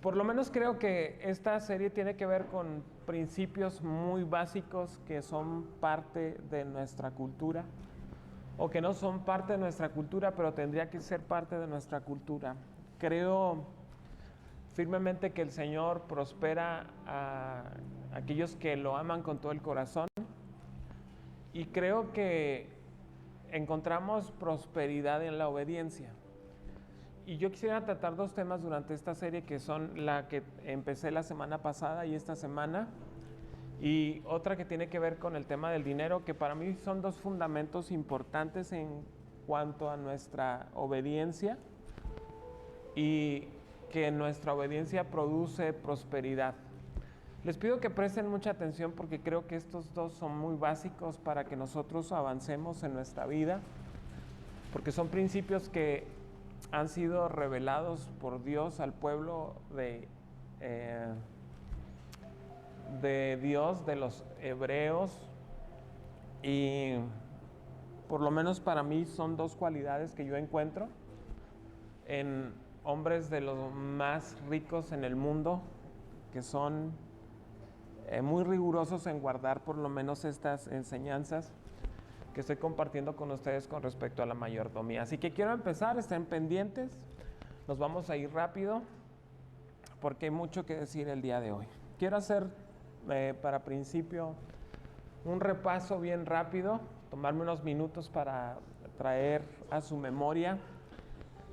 Por lo menos creo que esta serie tiene que ver con principios muy básicos que son parte de nuestra cultura, o que no son parte de nuestra cultura, pero tendría que ser parte de nuestra cultura. Creo firmemente que el Señor prospera a aquellos que lo aman con todo el corazón, y creo que encontramos prosperidad en la obediencia. Y yo quisiera tratar dos temas durante esta serie, que son la que empecé la semana pasada y esta semana, y otra que tiene que ver con el tema del dinero, que para mí son dos fundamentos importantes en cuanto a nuestra obediencia, y que nuestra obediencia produce prosperidad. Les pido que presten mucha atención, porque creo que estos dos son muy básicos para que nosotros avancemos en nuestra vida, porque son principios que han sido revelados por Dios al pueblo de Dios, de los hebreos, y por lo menos para mí son dos cualidades que yo encuentro en hombres de los más ricos en el mundo, que son muy rigurosos en guardar por lo menos estas enseñanzas que estoy compartiendo con ustedes con respecto a la mayordomía. Así que quiero empezar, estén pendientes, nos vamos a ir rápido porque hay mucho que decir el día de hoy. Quiero hacer para principio un repaso bien rápido, tomarme unos minutos para traer a su memoria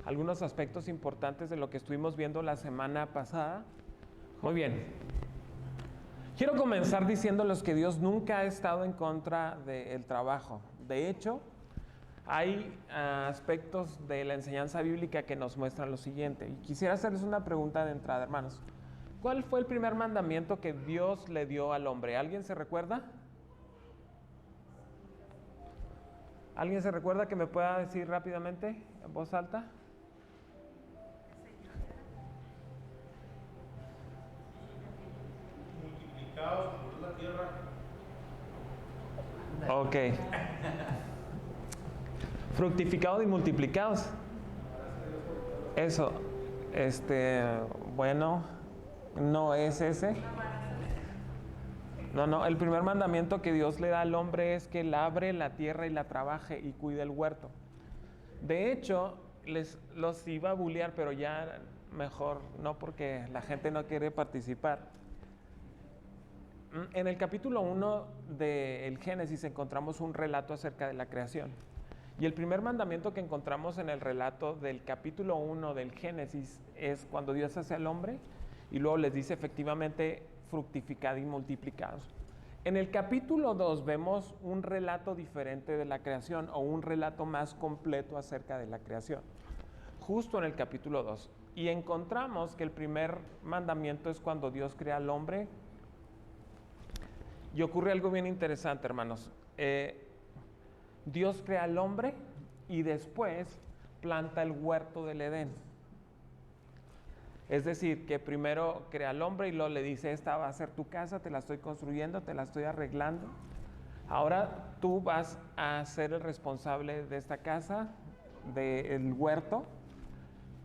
algunos aspectos importantes de lo que estuvimos viendo la semana pasada. Muy bien. Quiero comenzar diciéndoles que Dios nunca ha estado en contra del trabajo. De hecho, hay aspectos de la enseñanza bíblica que nos muestran lo siguiente. Y quisiera hacerles una pregunta de entrada, hermanos. ¿Cuál fue el primer mandamiento que Dios le dio al hombre? ¿Alguien se recuerda? ¿Alguien se recuerda que me pueda decir rápidamente, en voz alta? Por la tierra. Ok. Fructificados y multiplicados. Eso, bueno, no es ese. No, el primer mandamiento que Dios le da al hombre es que labre la tierra y la trabaje y cuide el huerto. De hecho, los iba a bullear, pero ya mejor no, porque la gente no quiere participar. En el capítulo 1 del Génesis encontramos un relato acerca de la creación. Y el primer mandamiento que encontramos en el relato del capítulo 1 del Génesis es cuando Dios hace al hombre y luego les dice efectivamente fructificad y multiplicados. En el capítulo 2 vemos un relato diferente de la creación, o un relato más completo acerca de la creación, justo en el capítulo 2. Y encontramos que el primer mandamiento es cuando Dios crea al hombre. Y ocurre algo bien interesante, hermanos. Dios crea al hombre y después planta el huerto del Edén. Es decir, que primero crea al hombre y luego le dice: esta va a ser tu casa, te la estoy construyendo, te la estoy arreglando. Ahora tú vas a ser el responsable de esta casa, del huerto.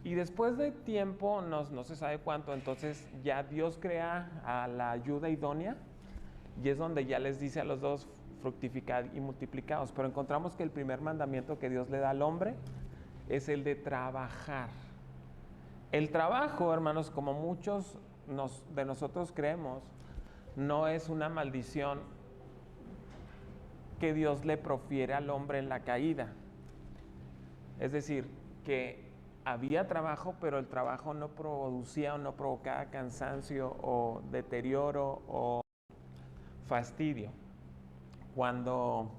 Y después de tiempo, no se sabe cuánto, entonces ya Dios crea a la ayuda idónea. Y es donde ya les dice a los dos: fructificad y multiplicados. Pero encontramos que el primer mandamiento que Dios le da al hombre es el de trabajar. El trabajo, hermanos, como muchos de nosotros creemos, no es una maldición que Dios le profiere al hombre en la caída. Es decir, que había trabajo, pero el trabajo no producía o no provocaba cansancio o deterioro o fastidio. Cuando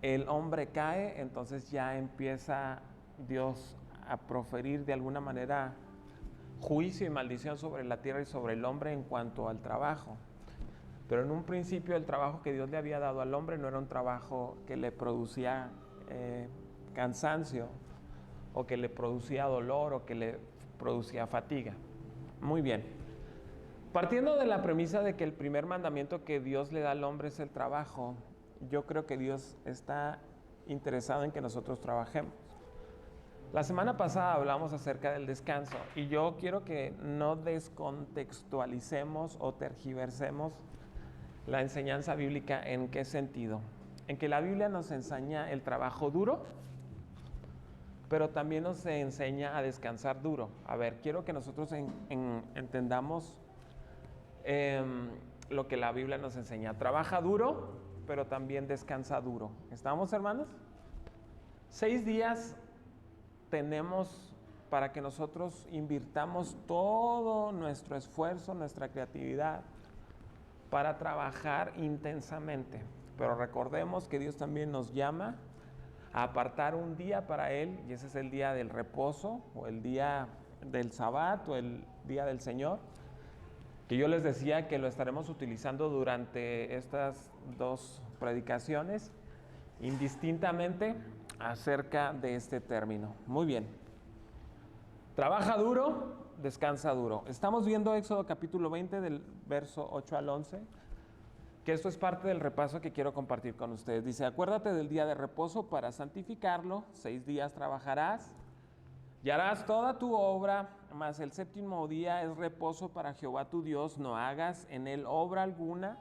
el hombre cae, entonces ya empieza Dios a proferir de alguna manera juicio y maldición sobre la tierra y sobre el hombre en cuanto al trabajo. Pero en un principio el trabajo que Dios le había dado al hombre no era un trabajo que le producía cansancio, o que le producía dolor, o que le producía fatiga. Muy bien. Partiendo de la premisa de que el primer mandamiento que Dios le da al hombre es el trabajo, yo creo que Dios está interesado en que nosotros trabajemos. La semana pasada hablamos acerca del descanso y yo quiero que no descontextualicemos o tergiversemos la enseñanza bíblica. ¿En qué sentido? En que la Biblia nos enseña el trabajo duro, pero también nos enseña a descansar duro. A ver, quiero que nosotros entendamos lo que la Biblia nos enseña. Trabaja duro, pero también descansa duro. ¿Estamos, hermanos? 6 días tenemos para que nosotros invirtamos todo nuestro esfuerzo, nuestra creatividad, para trabajar intensamente. Pero recordemos que Dios también nos llama a apartar un día para Él, y ese es el día del reposo, o el día del Sabbat, o el día del Señor, que yo les decía que lo estaremos utilizando durante estas 2 predicaciones, indistintamente acerca de este término. Muy bien. Trabaja duro, descansa duro. Estamos viendo Éxodo capítulo 20 del verso 8 al 11, que esto es parte del repaso que quiero compartir con ustedes. Dice, acuérdate del día de reposo para santificarlo, 6 días trabajarás y harás toda tu obra, mas el 7º día es reposo para Jehová tu Dios, no hagas en él obra alguna,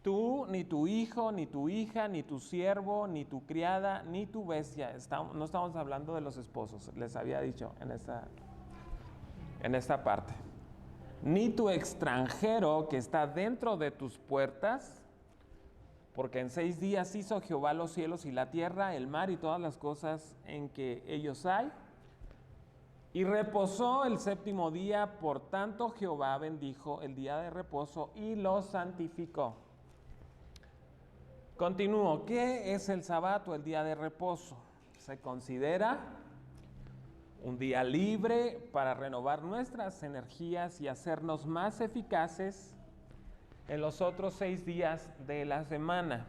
tú, ni tu hijo, ni tu hija, ni tu siervo, ni tu criada, ni tu bestia. No estamos hablando de los esposos, les había dicho en esta parte. Ni tu extranjero que está dentro de tus puertas, porque en 6 días hizo Jehová los cielos y la tierra, el mar y todas las cosas en que ellos hay. Y reposó el 7º día, por tanto Jehová bendijo el día de reposo y lo santificó. Continúo. ¿Qué es el Sabbat o el día de reposo? Se considera un día libre para renovar nuestras energías y hacernos más eficaces en los otros 6 días de la semana.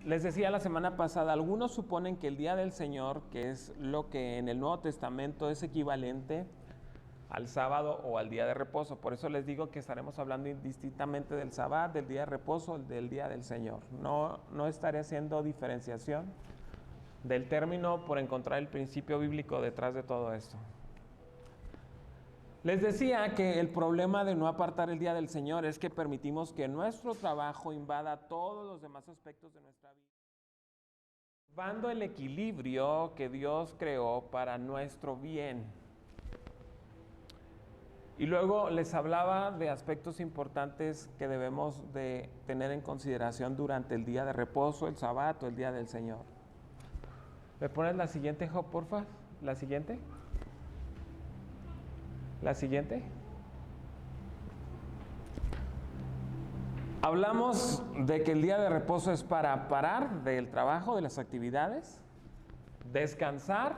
Les decía la semana pasada, algunos suponen que el día del Señor, que es lo que en el Nuevo Testamento es equivalente al sábado o al día de reposo. Por eso les digo que estaremos hablando indistintamente del Sabbat, del día de reposo, del día del Señor. No estaré haciendo diferenciación del término por encontrar el principio bíblico detrás de todo esto. Les decía que el problema de no apartar el día del Señor es que permitimos que nuestro trabajo invada todos los demás aspectos de nuestra vida, llevando el equilibrio que Dios creó para nuestro bien. Y luego les hablaba de aspectos importantes que debemos de tener en consideración durante el día de reposo, el Sabbat o el día del Señor. ¿Me pones la siguiente, Job, porfa? ¿La siguiente? ¿La siguiente? Hablamos de que el día de reposo es para parar del trabajo, de las actividades, descansar,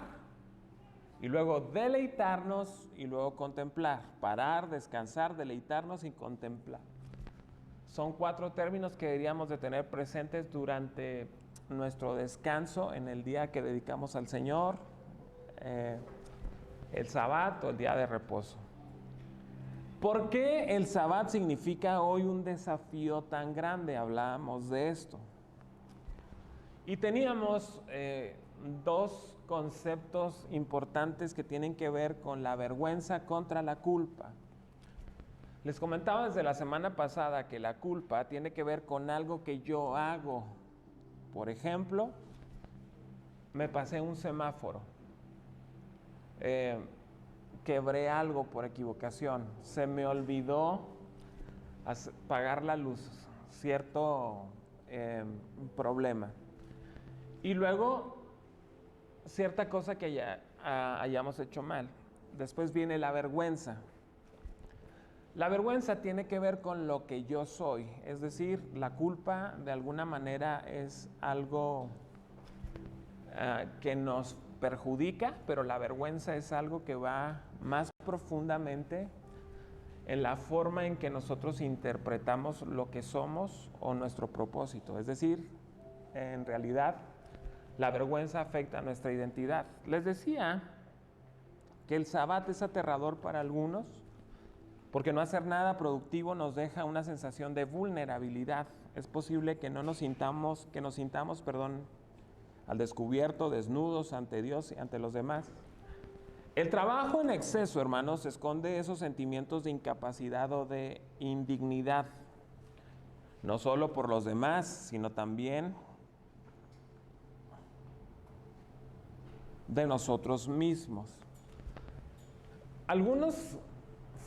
y luego deleitarnos y luego contemplar. Parar, descansar, deleitarnos y contemplar. Son 4 términos que deberíamos de tener presentes durante nuestro descanso en el día que dedicamos al Señor, el Sabbat o el día de reposo. ¿Por qué el Sabbat significa hoy un desafío tan grande? Hablamos de esto. Y teníamos 2 conceptos importantes que tienen que ver con la vergüenza contra la culpa. Les comentaba desde la semana pasada que la culpa tiene que ver con algo que yo hago. Por ejemplo, me pasé un semáforo, quebré algo por equivocación, se me olvidó pagar la luz, cierto problema. Y luego, cierta cosa que hayamos hecho mal. Después viene la vergüenza. La vergüenza tiene que ver con lo que yo soy. Es decir, la culpa de alguna manera es algo que nos perjudica, pero la vergüenza es algo que va más profundamente en la forma en que nosotros interpretamos lo que somos o nuestro propósito. Es decir, en realidad, la vergüenza afecta a nuestra identidad. Les decía que el Sabbat es aterrador para algunos porque no hacer nada productivo nos deja una sensación de vulnerabilidad. Es posible que nos sintamos al descubierto, desnudos ante Dios y ante los demás. El trabajo en exceso, hermanos, esconde esos sentimientos de incapacidad o de indignidad, no solo por los demás, sino también de nosotros mismos. Algunas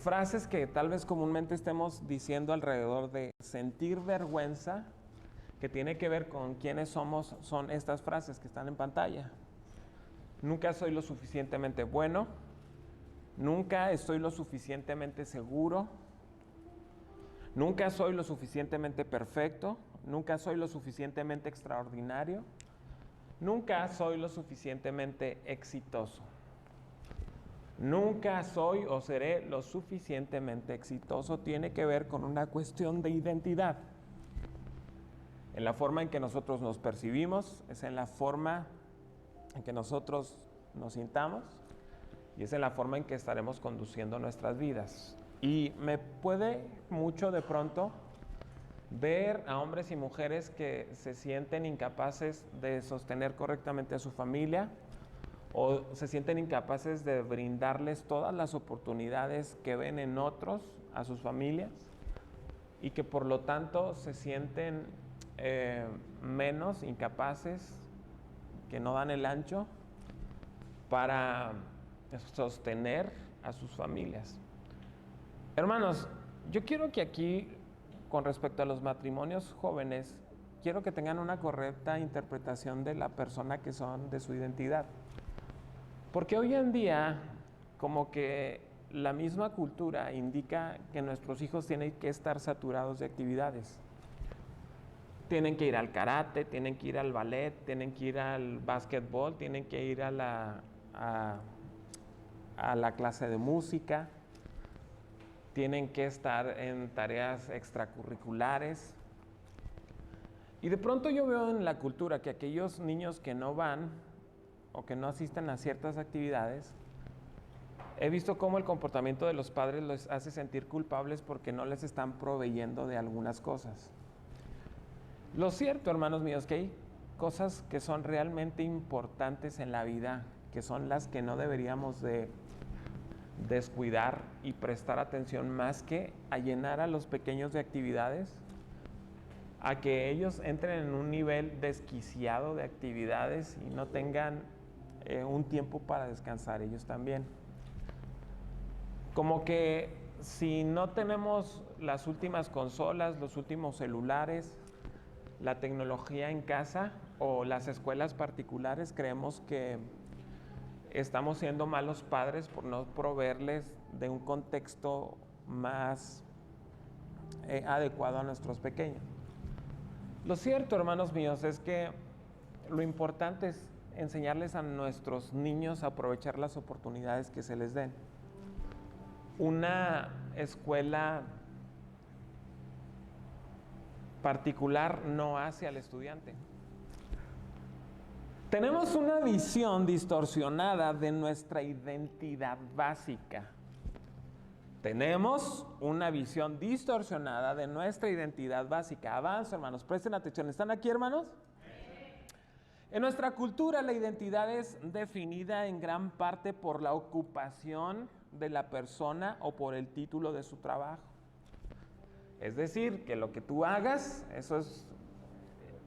frases que tal vez comúnmente estemos diciendo alrededor de sentir vergüenza, que tiene que ver con quiénes somos, son estas frases que están en pantalla. Nunca soy lo suficientemente bueno, nunca estoy lo suficientemente seguro, nunca soy lo suficientemente perfecto, nunca soy lo suficientemente extraordinario, nunca soy lo suficientemente exitoso. Nunca soy o seré lo suficientemente exitoso. Tiene que ver con una cuestión de identidad. En la forma en que nosotros nos percibimos, es en la forma en que nosotros nos sintamos y es en la forma en que estaremos conduciendo nuestras vidas. Y me puede mucho de pronto ver a hombres y mujeres que se sienten incapaces de sostener correctamente a su familia o se sienten incapaces de brindarles todas las oportunidades que ven en otros a sus familias y que por lo tanto se sienten menos incapaces, que no dan el ancho para sostener a sus familias. Hermanos, yo quiero que aquí, con respecto a los matrimonios jóvenes, quiero que tengan una correcta interpretación de la persona que son, de su identidad. Porque hoy en día, como que la misma cultura indica que nuestros hijos tienen que estar saturados de actividades. Tienen que ir al karate, tienen que ir al ballet, tienen que ir al básquetbol, tienen que ir a la clase de música, tienen que estar en tareas extracurriculares. Y de pronto yo veo en la cultura que aquellos niños que no van o que no asisten a ciertas actividades, he visto cómo el comportamiento de los padres los hace sentir culpables porque no les están proveyendo de algunas cosas. Lo cierto, hermanos míos, que hay cosas que son realmente importantes en la vida, que son las que no deberíamos de descuidar y prestar atención más que a llenar a los pequeños de actividades, a que ellos entren en un nivel desquiciado de actividades y no tengan un tiempo para descansar ellos también. Como que si no tenemos las últimas consolas, los últimos celulares, la tecnología en casa o las escuelas particulares, creemos que estamos siendo malos padres por no proveerles de un contexto más adecuado a nuestros pequeños. Lo cierto, hermanos míos, es que lo importante es enseñarles a nuestros niños a aprovechar las oportunidades que se les den. Una escuela particular no hace al estudiante. Tenemos una visión distorsionada de nuestra identidad básica. Tenemos una visión distorsionada de nuestra identidad básica. Avanza, hermanos, presten atención. ¿Están aquí, hermanos? En nuestra cultura la identidad es definida en gran parte por la ocupación de la persona o por el título de su trabajo. Es decir, que lo que tú hagas, eso es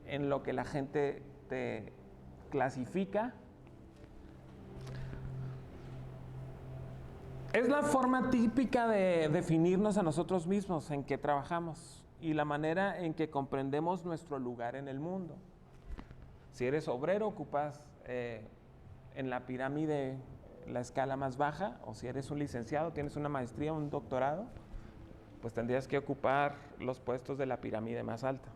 en lo que la gente te clasifica. Es la forma típica de definirnos a nosotros mismos, en qué trabajamos y la manera en que comprendemos nuestro lugar en el mundo. Si eres obrero, ocupas en la pirámide la escala más baja, o si eres un licenciado, tienes una maestría, un doctorado, pues tendrías que ocupar los puestos de la pirámide más alta.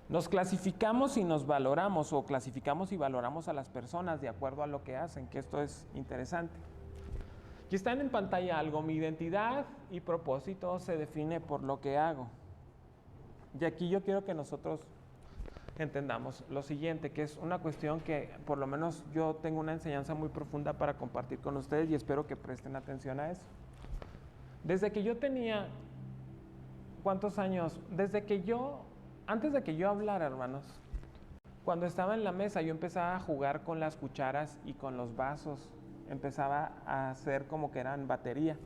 Nos clasificamos y nos valoramos, o clasificamos y valoramos a las personas de acuerdo a lo que hacen, que esto es interesante. Aquí están en pantalla algo: mi identidad y propósito se define por lo que hago. Y aquí yo quiero que nosotros entendamos lo siguiente, que es una cuestión que por lo menos yo tengo una enseñanza muy profunda para compartir con ustedes y espero que presten atención a eso. Desde que yo tenía, ¿cuántos años? Antes de que yo hablara, hermanos, Cuando estaba en la mesa, yo empezaba a jugar con las cucharas y con los vasos. Empezaba a hacer como que eran batería.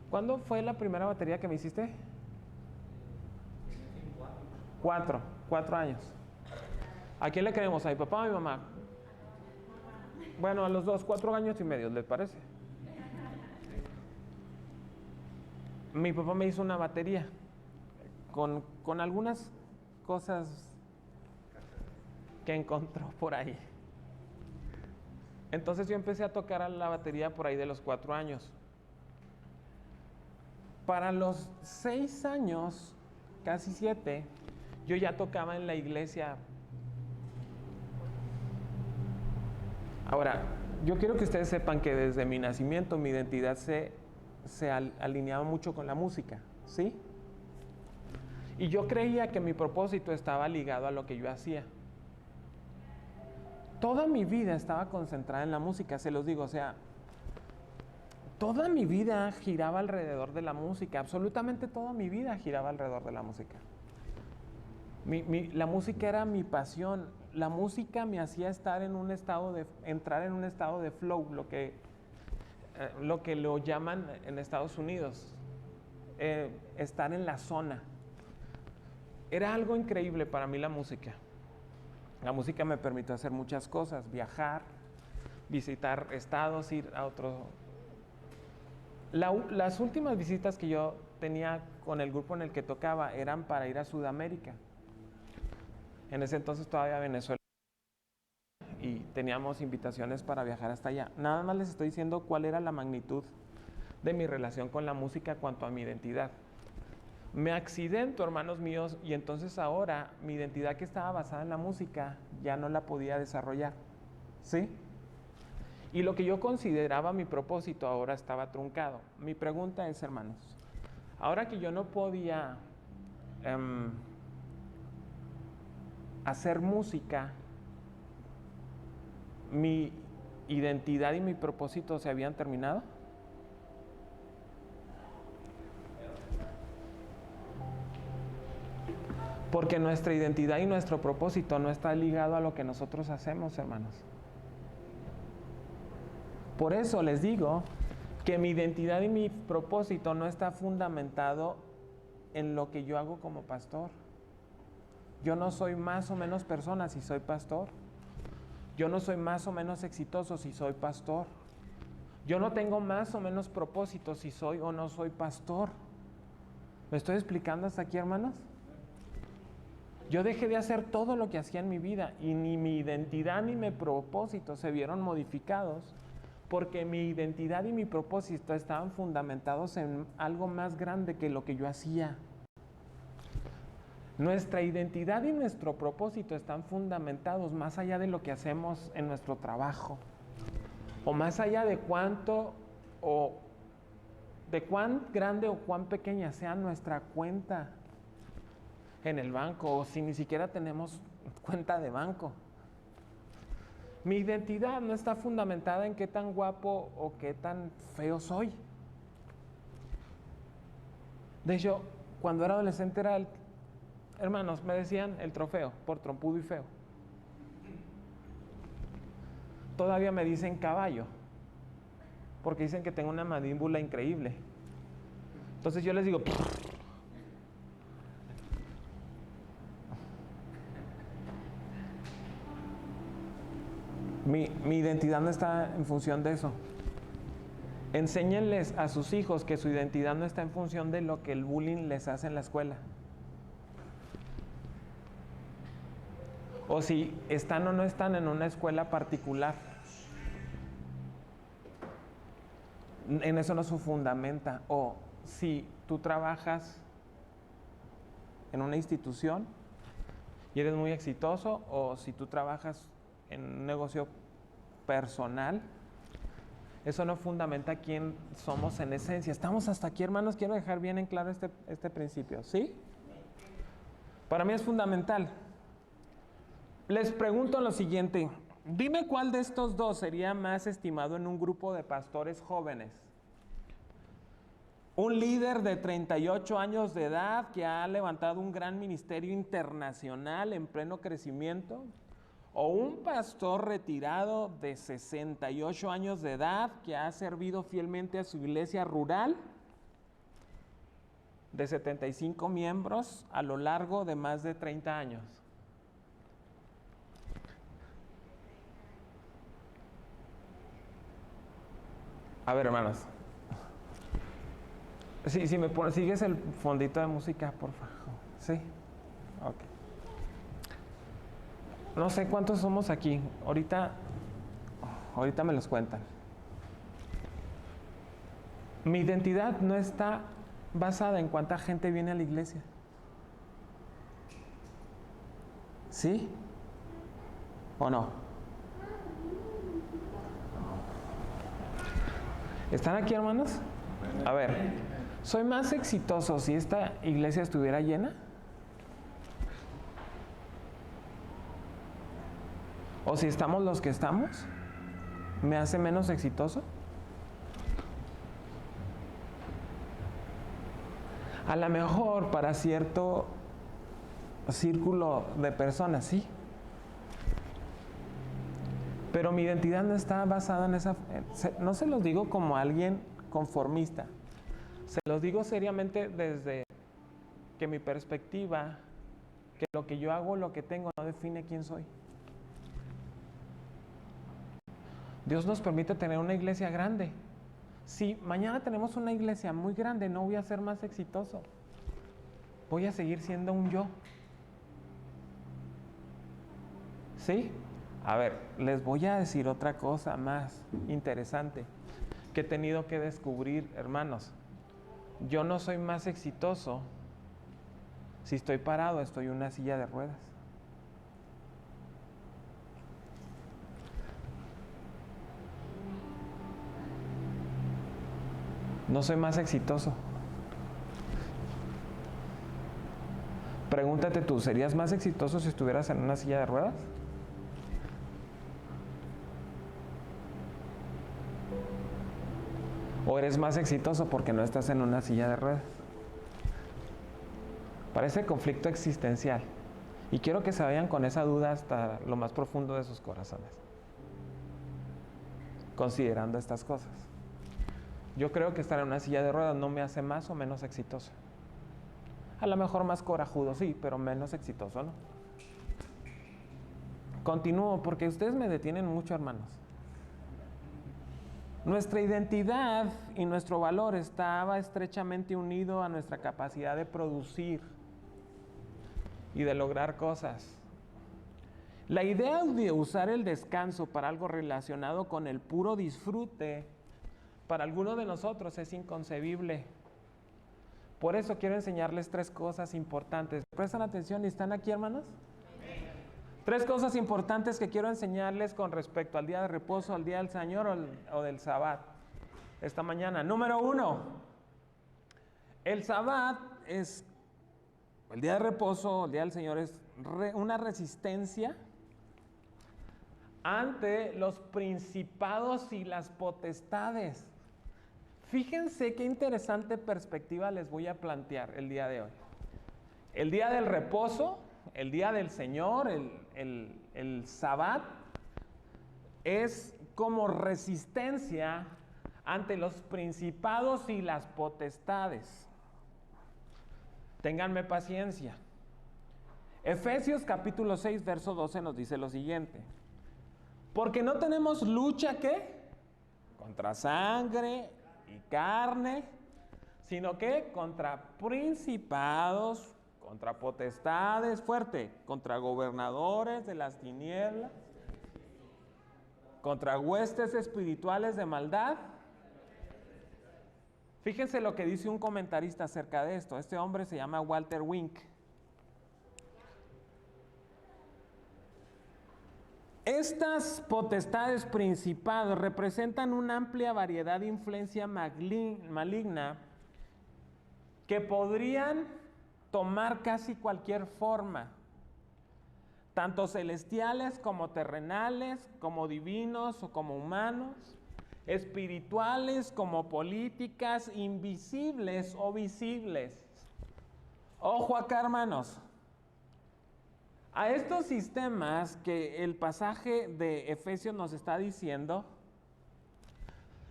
¿Cuándo fue la primera batería que me hiciste? 4 años. ¿A quién le creemos? ¿A mi papá o a mi mamá? Bueno, a los dos, 4 años y medio, ¿les parece? Mi papá me hizo una batería con algunas cosas que encontró por ahí. Entonces yo empecé a tocar a la batería por ahí de los 4 años. Para los 6 años, casi 7, yo ya tocaba en la iglesia. Ahora, yo quiero que ustedes sepan que desde mi nacimiento mi identidad se alineaba mucho con la música, ¿sí? Y yo creía que mi propósito estaba ligado a lo que yo hacía. Toda mi vida estaba concentrada en la música, se los digo, o sea, toda mi vida giraba alrededor de la música, absolutamente toda mi vida giraba alrededor de la música. La música era mi pasión, la música me hacía entrar en un estado de flow, lo que lo llaman en Estados Unidos, estar en la zona. Era algo increíble para mí la música. La música me permitió hacer muchas cosas, viajar, visitar estados, ir a otro. Las últimas visitas que yo tenía con el grupo en el que tocaba eran para ir a Sudamérica. En ese entonces todavía Venezuela, y teníamos invitaciones para viajar hasta allá. Nada más les estoy diciendo cuál era la magnitud de mi relación con la música cuanto a mi identidad. Me accidento, hermanos míos, y entonces ahora mi identidad que estaba basada en la música ya no la podía desarrollar, ¿sí? Y lo que yo consideraba mi propósito ahora estaba truncado. Mi pregunta es, hermanos, ahora que yo no podía hacer música, ¿mi identidad y mi propósito se habían terminado? Porque nuestra identidad y nuestro propósito no está ligado a lo que nosotros hacemos, hermanos. Por eso les digo que mi identidad y mi propósito no está fundamentado en lo que yo hago como pastor. Yo no soy más o menos persona si soy pastor. Yo no soy más o menos exitoso si soy pastor. Yo no tengo más o menos propósito si soy o no soy pastor. ¿Me estoy explicando hasta aquí, hermanos? Yo dejé de hacer todo lo que hacía en mi vida y ni mi identidad ni mi propósito se vieron modificados porque mi identidad y mi propósito estaban fundamentados en algo más grande que lo que yo hacía. Nuestra identidad y nuestro propósito están fundamentados más allá de lo que hacemos en nuestro trabajo o más allá de cuánto o de cuán grande o cuán pequeña sea nuestra cuenta en el banco o si ni siquiera tenemos cuenta de banco. Mi identidad no está fundamentada en qué tan guapo o qué tan feo soy. De hecho, cuando era adolescente hermanos, me decían el trofeo por trompudo y feo. Todavía me dicen caballo porque dicen que tengo una mandíbula increíble. Entonces yo les digo, mi identidad no está en función de eso. Enséñenles a sus hijos que su identidad no está en función de lo que el bullying les hace en la escuela. O si están o no están en una escuela particular. En eso no se fundamenta. O si tú trabajas en una institución y eres muy exitoso, o si tú trabajas en un negocio personal, eso no fundamenta quién somos en esencia. ¿Estamos hasta aquí, hermanos? Quiero dejar bien en claro este principio, ¿sí? Para mí es fundamental. Les pregunto lo siguiente. Dime cuál de estos dos sería más estimado en un grupo de pastores jóvenes. un líder de 38 años de edad que ha levantado un gran ministerio internacional en pleno crecimiento, o un pastor retirado de 68 años de edad que ha servido fielmente a su iglesia rural de 75 miembros a lo largo de más de 30 años. A ver, hermanos. Sí, si me sigues el fondito de música, por favor. Sí. Ok. No sé cuántos somos aquí. Ahorita me los cuentan. Mi identidad no está basada en cuánta gente viene a la iglesia. ¿Sí? ¿O no? ¿Están aquí, hermanos? A ver, ¿soy más exitoso si esta iglesia estuviera llena? ¿O si estamos los que estamos? ¿Me hace menos exitoso? A lo mejor para cierto círculo de personas, sí. Pero mi identidad no está basada en esa... No se los digo como alguien conformista. Se los digo seriamente desde que mi perspectiva, que lo que yo hago, lo que tengo, no define quién soy. Dios nos permite tener una iglesia grande. Si mañana tenemos una iglesia muy grande, no voy a ser más exitoso. Voy a seguir siendo un yo. ¿Sí? A ver, les voy a decir otra cosa más interesante que he tenido que descubrir, hermanos. Yo no soy más exitoso si estoy parado, estoy en una silla de ruedas. No soy más exitoso. Pregúntate tú, ¿serías más exitoso si estuvieras en una silla de ruedas? ¿O eres más exitoso porque no estás en una silla de ruedas? Parece conflicto existencial. Y quiero que se vayan con esa duda hasta lo más profundo de sus corazones, considerando estas cosas. Yo creo que estar en una silla de ruedas no me hace más o menos exitoso. A lo mejor más corajudo, sí, pero menos exitoso, ¿no? Continúo porque ustedes me detienen mucho, hermanos. Nuestra identidad y nuestro valor estaba estrechamente unido a nuestra capacidad de producir y de lograr cosas. La idea de usar el descanso para algo relacionado con el puro disfrute, para algunos de nosotros es inconcebible. Por eso quiero enseñarles 3 cosas importantes. ¿Prestan atención y están aquí, hermanos? 3 cosas importantes que quiero enseñarles con respecto al día de reposo, al día del Señor o del Sabbat esta mañana. Número 1, el Sabbat es, el día de reposo, el día del Señor es una resistencia ante los principados y las potestades. Fíjense qué interesante perspectiva les voy a plantear el día de hoy. El día del reposo, el día del Señor, el Sabbat, es como resistencia ante los principados y las potestades. Ténganme paciencia. Efesios capítulo 6, verso 12 nos dice lo siguiente. Porque no tenemos lucha, ¿qué? Contra sangre y carne, sino que contra principados, contra potestades, fuerte, contra gobernadores de las tinieblas, contra huestes espirituales de maldad. Fíjense lo que dice un comentarista acerca de esto. Este hombre se llama Walter Wink. Estas potestades principados representan una amplia variedad de influencia maligna que podrían tomar casi cualquier forma, tanto celestiales como terrenales, como divinos o como humanos, espirituales como políticas, invisibles o visibles. Ojo acá, hermanos. A estos sistemas que el pasaje de Efesios nos está diciendo,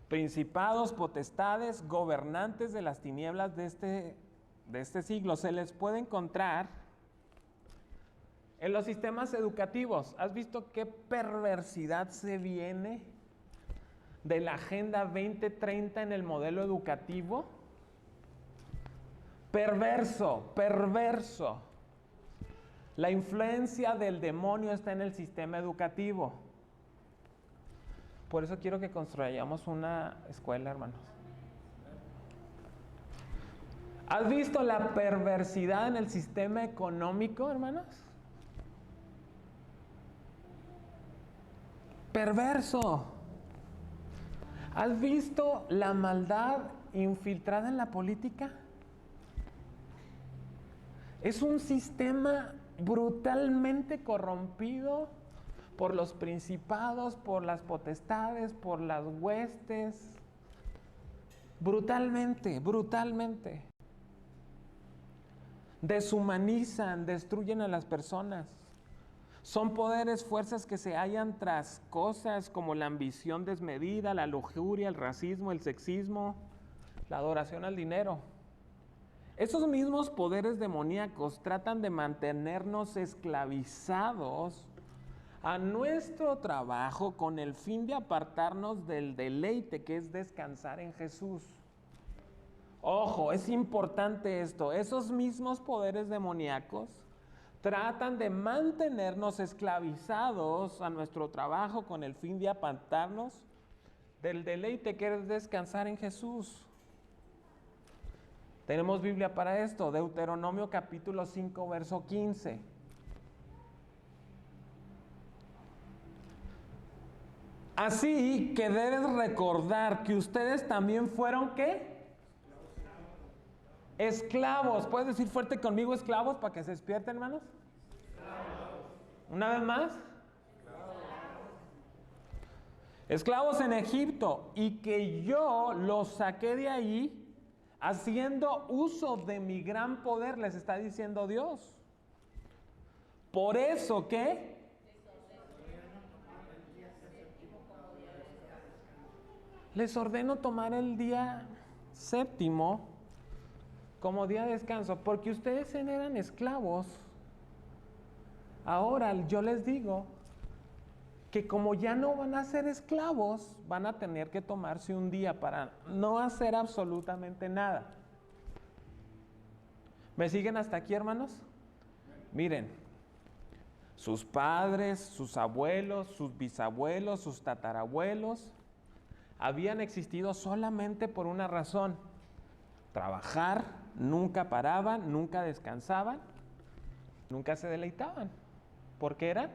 principados, potestades, gobernantes de las tinieblas de este siglo, se les puede encontrar en los sistemas educativos. ¿Has visto qué perversidad se viene de la Agenda 2030 en el modelo educativo? Perverso, perverso. La influencia del demonio está en el sistema educativo. Por eso quiero que construyamos una escuela, hermanos. ¿Has visto la perversidad en el sistema económico, hermanos? Perverso. ¿Has visto la maldad infiltrada en la política? Es un sistema brutalmente corrompido por los principados, por las potestades, por las huestes. Brutalmente, brutalmente. Deshumanizan, destruyen a las personas. Son poderes, fuerzas que se hallan tras cosas como la ambición desmedida, la lujuria, el racismo, el sexismo, la adoración al dinero. Esos mismos poderes demoníacos tratan de mantenernos esclavizados a nuestro trabajo con el fin de apartarnos del deleite que es descansar en Jesús. Ojo, es importante esto. Esos mismos poderes demoníacos tratan de mantenernos esclavizados a nuestro trabajo con el fin de apartarnos del deleite que es descansar en Jesús. Tenemos Biblia para esto, Deuteronomio capítulo 5, verso 15. Así que debes recordar que ustedes también fueron, ¿qué? Esclavos. ¿Puedes decir fuerte conmigo esclavos para que se despierten, hermanos? Esclavos. Una vez más. Esclavos en Egipto, y que yo los saqué de ahí haciendo uso de mi gran poder, les está diciendo Dios. Por eso, ¿qué? Les ordeno tomar el día séptimo como día de descanso, porque ustedes eran esclavos. Ahora yo les digo que como ya no van a ser esclavos, van a tener que tomarse un día para no hacer absolutamente nada. ¿Me siguen hasta aquí, hermanos? Miren, sus padres, sus abuelos, sus bisabuelos, sus tatarabuelos habían existido solamente por una razón: trabajar, nunca paraban, nunca descansaban, nunca se deleitaban, porque eran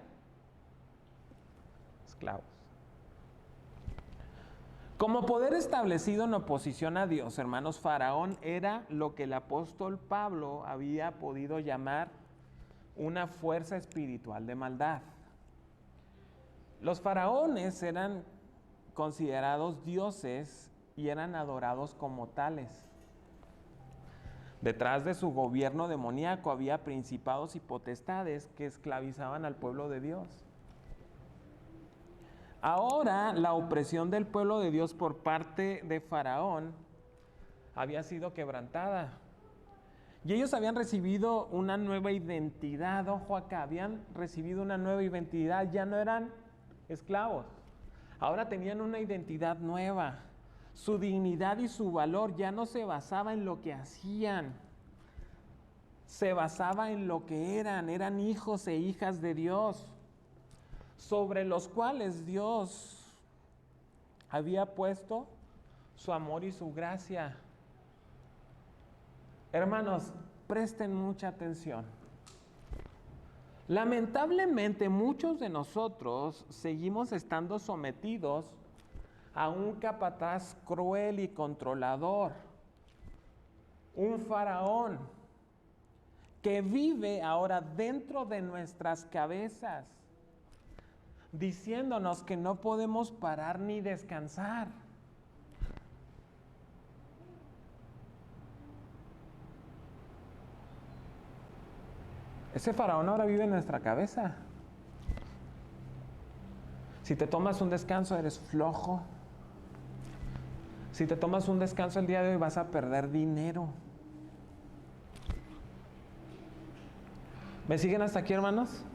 esclavos. Como poder establecido en oposición a Dios, hermanos, Faraón era lo que el apóstol Pablo había podido llamar una fuerza espiritual de maldad. Los faraones eran considerados dioses y eran adorados como tales. Detrás de su gobierno demoníaco había principados y potestades que esclavizaban al pueblo de Dios. Ahora, la opresión del pueblo de Dios por parte de Faraón había sido quebrantada. Y ellos habían recibido una nueva identidad. Ojo acá, habían recibido una nueva identidad. Ya no eran esclavos. Ahora tenían una identidad nueva. Su dignidad y su valor ya no se basaba en lo que hacían. Se basaba en lo que eran. Eran hijos e hijas de Dios, sobre los cuales Dios había puesto su amor y su gracia. Hermanos, presten mucha atención. Lamentablemente, muchos de nosotros seguimos estando sometidos a un capataz cruel y controlador, un faraón que vive ahora dentro de nuestras cabezas, diciéndonos que no podemos parar ni descansar. Ese faraón ahora vive en nuestra cabeza. Si te tomas un descanso, eres flojo. Si te tomas un descanso el día de hoy, vas a perder dinero. ¿Me siguen hasta aquí, hermanos?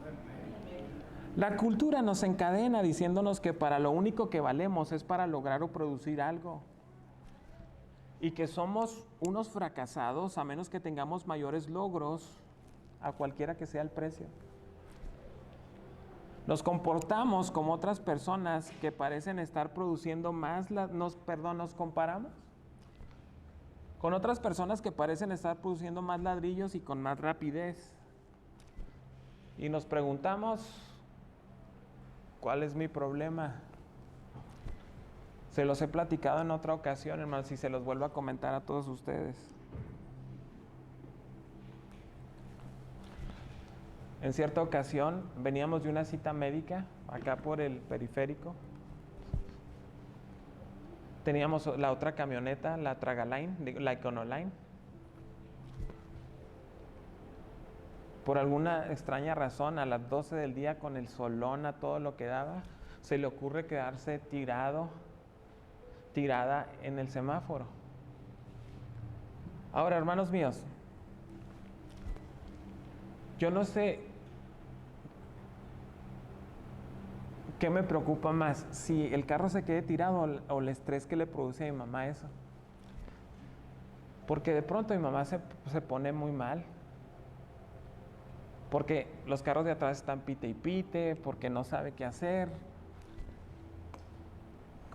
La cultura nos encadena diciéndonos que para lo único que valemos es para lograr o producir algo. Y que somos unos fracasados a menos que tengamos mayores logros, a cualquiera que sea el precio. Nos comportamos como otras personas que parecen estar produciendo más, nos comparamos con otras personas que parecen estar produciendo más ladrillos y con más rapidez. Y nos preguntamos, ¿cuál es mi problema? Se los he platicado en otra ocasión, hermanos, y se los vuelvo a comentar a todos ustedes. En cierta ocasión veníamos de una cita médica acá por el periférico. Teníamos la otra camioneta, la Tragaline, la Econoline. Por alguna extraña razón, a las 12 del día, con el solón a todo lo que daba, se le ocurre quedarse tirada en el semáforo. Ahora, hermanos míos, yo no sé qué me preocupa más, si el carro se quede tirado o el estrés que le produce a mi mamá eso. Porque de pronto mi mamá se pone muy mal. Porque los carros de atrás están pite y pite, porque no sabe qué hacer.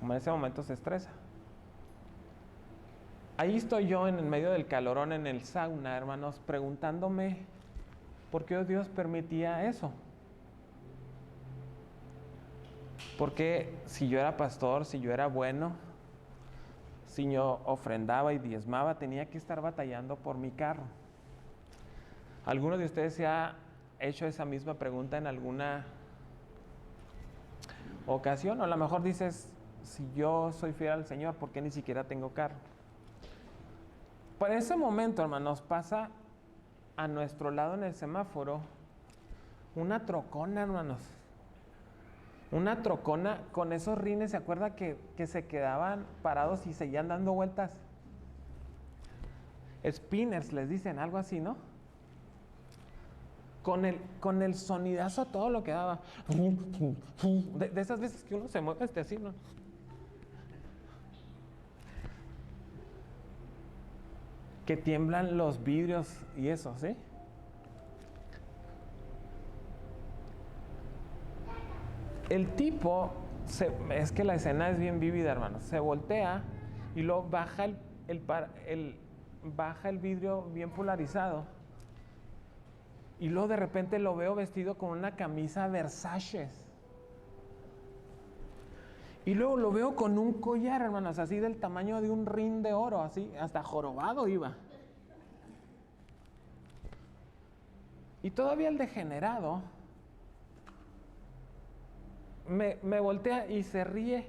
Como en ese momento se estresa. Ahí estoy yo en el medio del calorón, en el sauna, hermanos, preguntándome por qué Dios permitía eso. Porque si yo era pastor, si yo era bueno, si yo ofrendaba y diezmaba, tenía que estar batallando por mi carro. ¿Alguno de ustedes se ha hecho esa misma pregunta en alguna ocasión? O a lo mejor dices, si yo soy fiel al Señor, ¿por qué ni siquiera tengo carro? Por ese momento, hermanos, pasa a nuestro lado en el semáforo una trocona, hermanos. Una trocona con esos rines, ¿se acuerda que se quedaban parados y seguían dando vueltas? Spinners les dicen, algo así, ¿no? Con el sonidazo a todo lo que daba. De esas veces que uno se mueve así, ¿no? Que tiemblan los vidrios y eso, ¿sí? El tipo, es que la escena es bien vívida, hermanos. Se voltea y luego baja baja el vidrio bien polarizado. Y luego de repente lo veo vestido con una camisa Versace. Y luego lo veo con un collar, hermanos, así del tamaño de un rin de oro, así, hasta jorobado iba. Y todavía el degenerado me voltea y se ríe.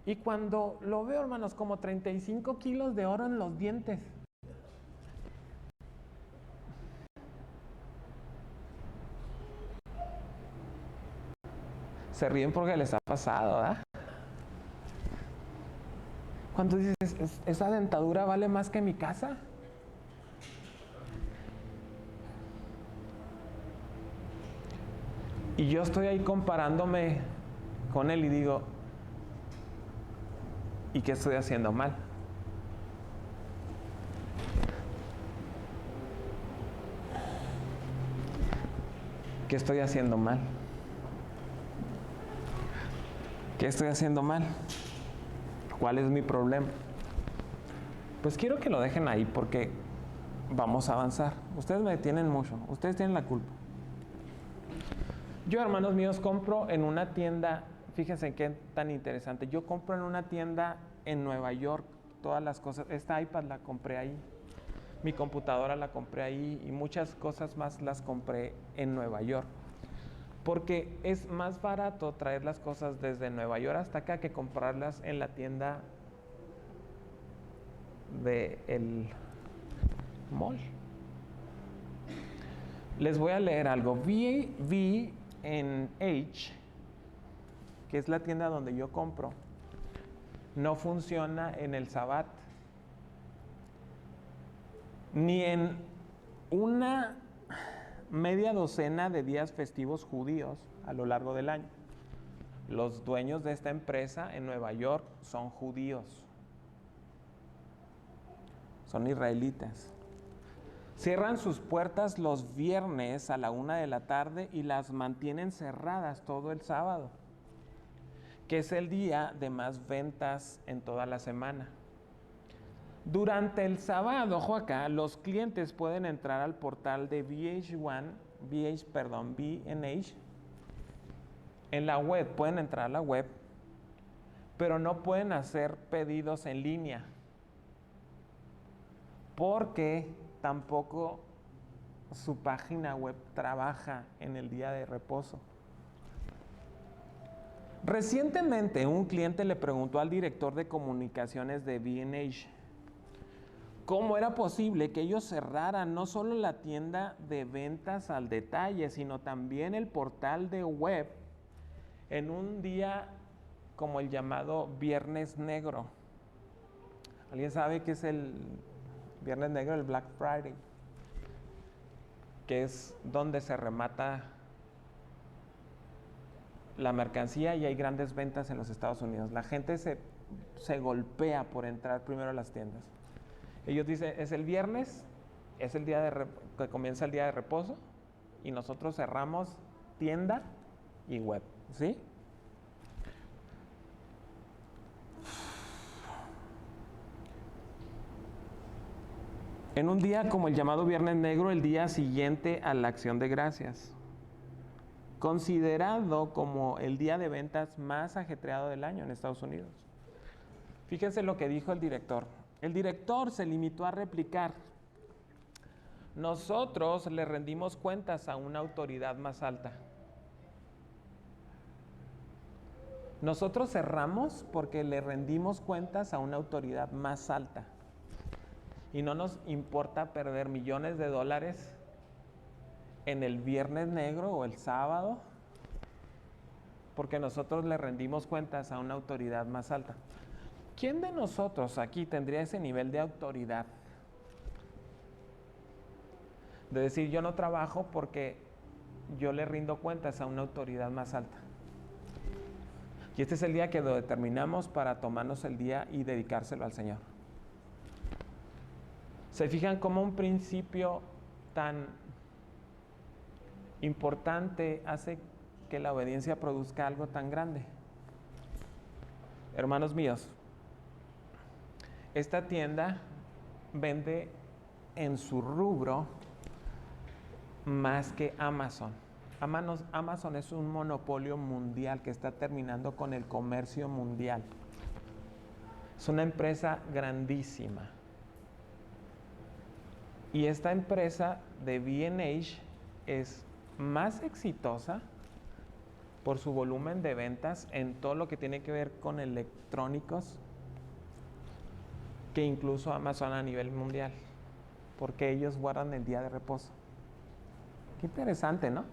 Y cuando lo veo, hermanos, como 35 kilos de oro en los dientes. Se ríen porque les ha pasado, ¿verdad? Cuando dices, ¿esa dentadura vale más que mi casa? Y yo estoy ahí comparándome con él y digo, ¿y qué estoy haciendo mal? ¿Qué estoy haciendo mal? ¿Qué estoy haciendo mal? ¿Cuál es mi problema? Pues quiero que lo dejen ahí porque vamos a avanzar. Ustedes me detienen mucho, ustedes tienen la culpa. Yo, hermanos míos, compro en una tienda, fíjense qué tan interesante, yo compro en una tienda en Nueva York todas las cosas. Esta iPad la compré ahí, mi computadora la compré ahí y muchas cosas más las compré en Nueva York. Porque es más barato traer las cosas desde Nueva York hasta acá que comprarlas en la tienda del mall. Les voy a leer algo. V&H, que es la tienda donde yo compro, no funciona en el Sabbat, ni en una media docena de días festivos judíos a lo largo del año. Los dueños de esta empresa en Nueva York son judíos, son israelitas. Cierran sus puertas los viernes a la 1 de la tarde y las mantienen cerradas todo el sábado, que es el día de más ventas en toda la semana. Durante el sábado, ojo acá, los clientes pueden entrar al portal de B&H en la web, pueden entrar a la web, pero no pueden hacer pedidos en línea, porque tampoco su página web trabaja en el día de reposo. Recientemente, un cliente le preguntó al director de comunicaciones de B&H cómo era posible que ellos cerraran no solo la tienda de ventas al detalle, sino también el portal de web en un día como el llamado Viernes Negro. ¿Alguien sabe qué es el Viernes Negro? El Black Friday, que es donde se remata la mercancía y hay grandes ventas en los Estados Unidos. La gente se golpea por entrar primero a las tiendas. Ellos dicen, es el viernes, es el día que comienza el día de reposo y nosotros cerramos tienda y web, ¿sí? En un día como el llamado Viernes Negro, el día siguiente a la Acción de Gracias, considerado como el día de ventas más ajetreado del año en Estados Unidos. Fíjense lo que dijo el director. El director se limitó a replicar: nosotros le rendimos cuentas a una autoridad más alta. Nosotros cerramos porque le rendimos cuentas a una autoridad más alta. Y no nos importa perder millones de dólares en el Viernes Negro o el sábado, porque nosotros le rendimos cuentas a una autoridad más alta. ¿Quién de nosotros aquí tendría ese nivel de autoridad? De decir, yo no trabajo porque yo le rindo cuentas a una autoridad más alta. Y este es el día que lo determinamos para tomarnos el día y dedicárselo al Señor. ¿Se fijan cómo un principio tan importante hace que la obediencia produzca algo tan grande? Hermanos míos, esta tienda vende en su rubro más que Amazon. Amazon es un monopolio mundial que está terminando con el comercio mundial. Es una empresa grandísima. Y esta empresa de B&H es más exitosa por su volumen de ventas en todo lo que tiene que ver con electrónicos que incluso Amazon a nivel mundial, porque ellos guardan el día de reposo. Qué interesante, ¿no?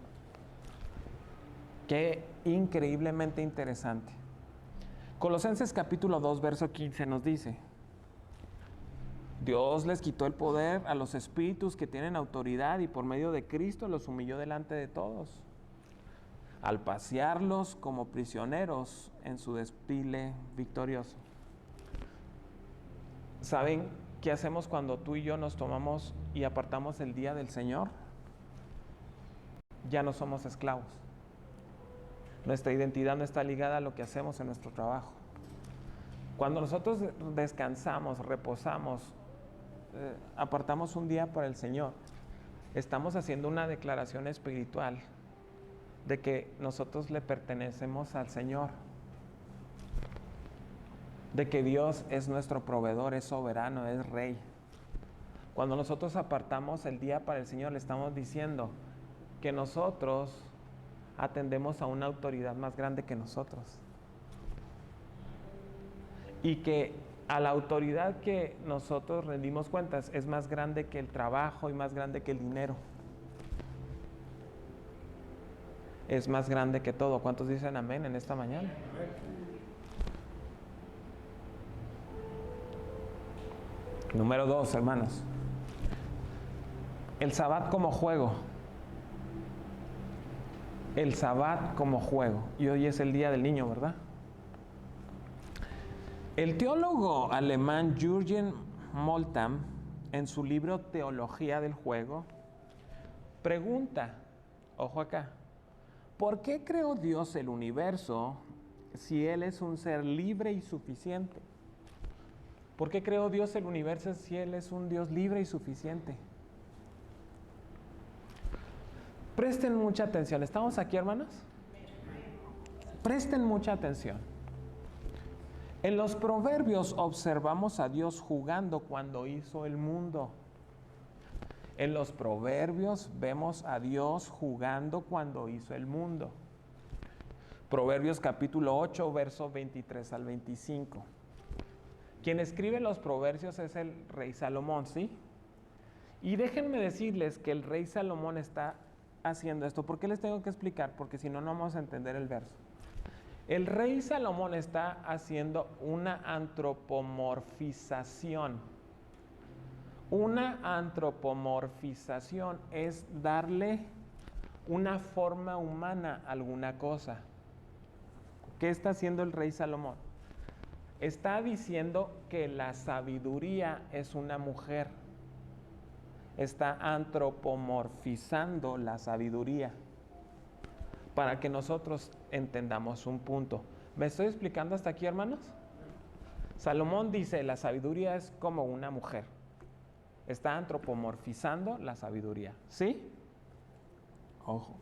Qué increíblemente interesante. Colosenses capítulo 2, verso 15 nos dice: Dios les quitó el poder a los espíritus que tienen autoridad y por medio de Cristo los humilló delante de todos, al pasearlos como prisioneros en su desfile victorioso. ¿Saben qué hacemos cuando tú y yo nos tomamos y apartamos el día del Señor? Ya no somos esclavos. Nuestra identidad no está ligada a lo que hacemos en nuestro trabajo. Cuando nosotros descansamos, reposamos, apartamos un día para el Señor, estamos haciendo una declaración espiritual de que nosotros le pertenecemos al Señor, de que Dios es nuestro proveedor, es soberano, es rey. Cuando nosotros apartamos el día para el Señor, le estamos diciendo que nosotros atendemos a una autoridad más grande que nosotros, y que a la autoridad que nosotros rendimos cuentas es más grande que el trabajo y más grande que el dinero. es más grande que todo. ¿Cuántos dicen amén en esta mañana? Número 2, hermanos. El Sabbat como juego. El Sabbat como juego. Y hoy es el Día del Niño, ¿verdad? El teólogo alemán Jürgen Moltmann, en su libro Teología del Juego, pregunta, ojo acá, ¿por qué creó Dios el universo si Él es un ser libre y suficiente? ¿Por qué creó Dios el universo si Él es un Dios libre y suficiente? Presten mucha atención. ¿Estamos aquí, hermanos? Presten mucha atención. En los Proverbios observamos a Dios jugando cuando hizo el mundo. En los Proverbios vemos a Dios jugando cuando hizo el mundo. Proverbios capítulo 8, versos 23 al 25. Quien escribe los Proverbios es el rey Salomón, ¿sí? Y déjenme decirles que el rey Salomón está haciendo esto. ¿Por qué les tengo que explicar? Porque si no, no vamos a entender el verso. El rey Salomón está haciendo una antropomorfización. Una antropomorfización es darle una forma humana a alguna cosa. ¿Qué está haciendo el rey Salomón? Está diciendo que la sabiduría es una mujer. Está antropomorfizando la sabiduría para que nosotros entendamos un punto. ¿Me estoy explicando hasta aquí, hermanos? Salomón dice, la sabiduría es como una mujer. Está antropomorfizando la sabiduría. ¿Sí? Ojo.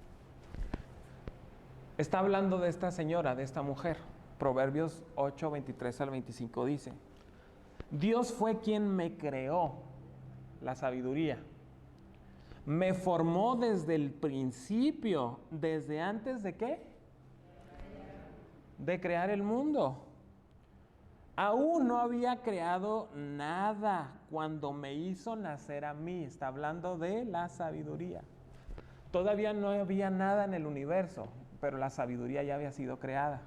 Está hablando de esta señora, de esta mujer. Proverbios 8, 23 al 25 dice, Dios fue quien me creó, la sabiduría. Me formó desde el principio, desde antes de ¿qué? De crear el mundo. Aún no había creado nada cuando me hizo nacer a mí. Está hablando de la sabiduría. Todavía no había nada en el universo, pero la sabiduría ya había sido creada.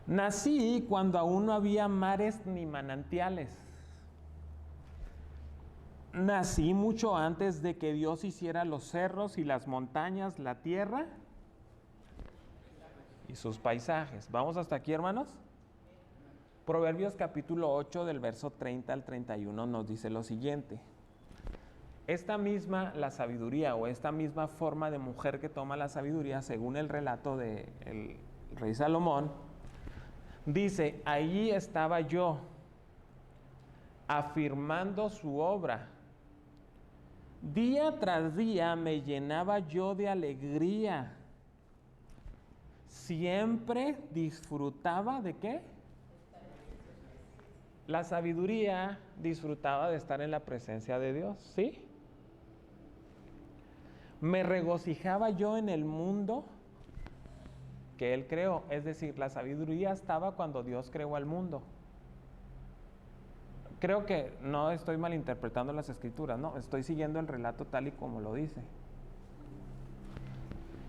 Nací cuando aún no había mares ni manantiales. Nací mucho antes de que Dios hiciera los cerros y las montañas, la tierra y sus paisajes. ¿Vamos hasta aquí, hermanos? Proverbios capítulo 8 del verso 30 al 31 nos dice lo siguiente. Esta misma, la sabiduría o esta misma forma de mujer que toma la sabiduría, según el relato del rey Salomón, dice, allí estaba yo, afirmando su obra. Día tras día me llenaba yo de alegría. Siempre disfrutaba ¿de qué? La sabiduría disfrutaba de estar en la presencia de Dios, ¿sí? Me regocijaba yo en el mundo que Él creó. Es decir, la sabiduría estaba cuando Dios creó al mundo. Creo que no estoy malinterpretando las escrituras, no, estoy siguiendo el relato tal y como lo dice.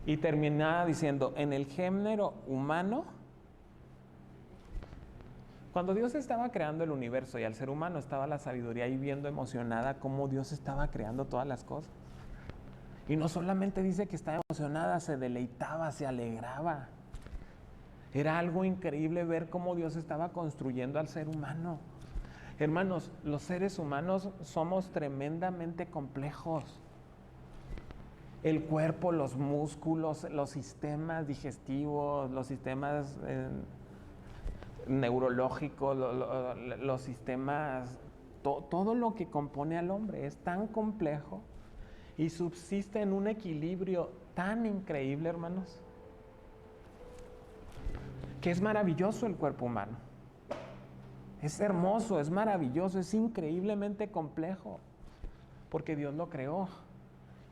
Y terminaba diciendo, en el género humano, cuando Dios estaba creando el universo y al ser humano estaba la sabiduría ahí viendo emocionada cómo Dios estaba creando todas las cosas. Y no solamente dice que estaba emocionada, se deleitaba, se alegraba. Era algo increíble ver cómo Dios estaba construyendo al ser humano. Hermanos, los seres humanos somos tremendamente complejos. El cuerpo, los músculos, los sistemas digestivos, los sistemas neurológicos, los sistemas, todo lo que compone al hombre es tan complejo y subsiste en un equilibrio tan increíble, hermanos, que es maravilloso el cuerpo humano. Es hermoso, es maravilloso, es increíblemente complejo, porque Dios lo creó.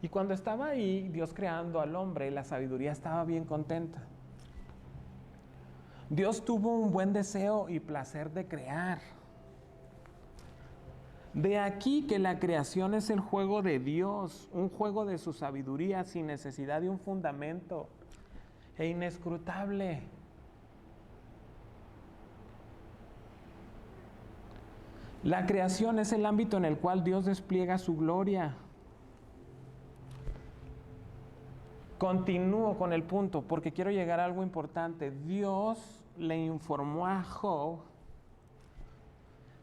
Y cuando estaba ahí, Dios creando al hombre, la sabiduría estaba bien contenta. Dios tuvo un buen deseo y placer de crear. De aquí que la creación es el juego de Dios, un juego de su sabiduría sin necesidad de un fundamento e inescrutable. La creación es el ámbito en el cual Dios despliega su gloria. Continúo con el punto porque quiero llegar a algo importante. Dios le informó a Job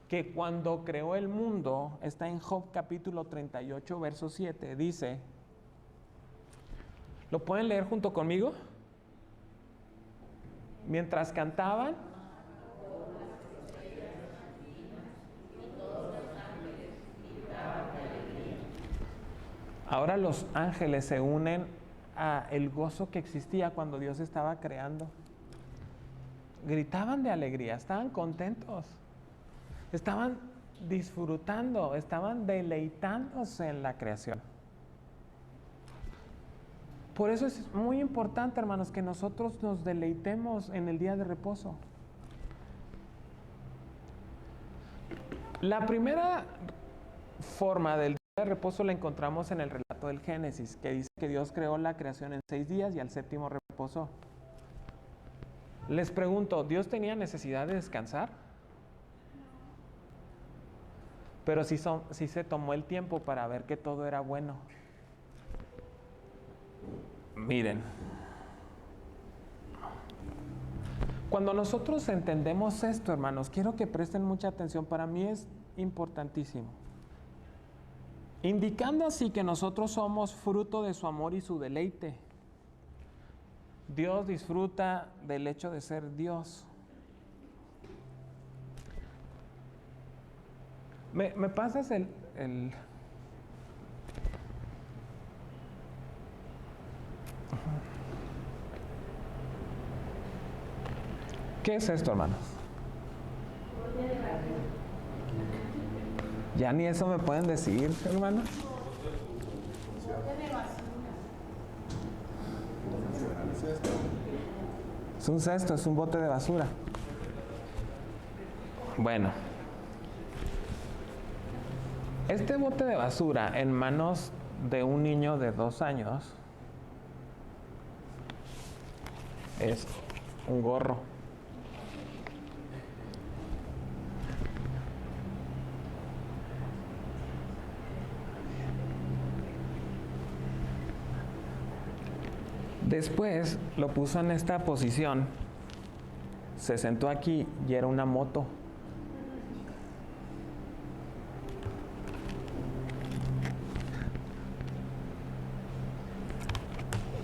que cuando creó el mundo, está en Job capítulo 38, verso 7, dice, ¿lo pueden leer junto conmigo? Mientras cantaban, ahora los ángeles se unen a el gozo que existía cuando Dios estaba creando. Gritaban de alegría, estaban contentos. Estaban disfrutando, estaban deleitándose en la creación. Por eso es muy importante, hermanos, que nosotros nos deleitemos en el día de reposo. La primera forma del día de reposo la encontramos en el relato del Génesis, que dice que Dios creó la creación en 6 días y al séptimo reposó. Les pregunto, ¿Dios tenía necesidad de descansar? Pero sí se tomó el tiempo para ver que todo era bueno. Miren, cuando nosotros entendemos esto, hermanos, quiero que presten mucha atención, para mí es importantísimo. Indicando así que nosotros somos fruto de su amor y su deleite. Dios disfruta del hecho de ser Dios. ¿Me pasas el... ¿Qué es esto, hermanos? Ya ni eso me pueden decir, hermanos. Es un cesto, es un bote de basura. Bueno. Este bote de basura en manos de un niño de 2 años es un gorro. Después lo puso en esta posición, se sentó aquí y era una moto.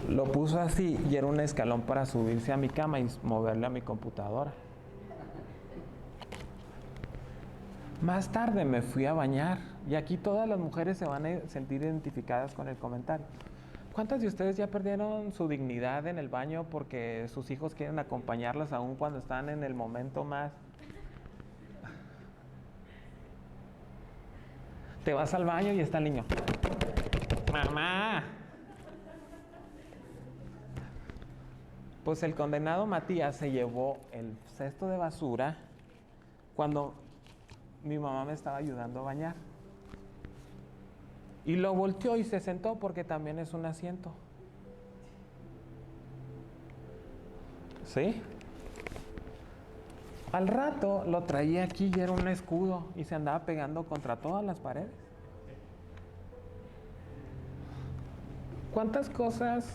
Lo puso así y era un escalón para subirse a mi cama y moverle a mi computadora. Más tarde me fui a bañar y aquí todas las mujeres se van a sentir identificadas con el comentario. ¿Cuántas de ustedes ya perdieron su dignidad en el baño porque sus hijos quieren acompañarlas aún cuando están en el momento más? Te vas al baño y está el niño. ¡Mamá! Pues el condenado Matías se llevó el cesto de basura cuando mi mamá me estaba ayudando a bañar. Y lo volteó y se sentó porque también es un asiento. ¿Sí? Al rato lo traía aquí y era un escudo y se andaba pegando contra todas las paredes. ¿Cuántas cosas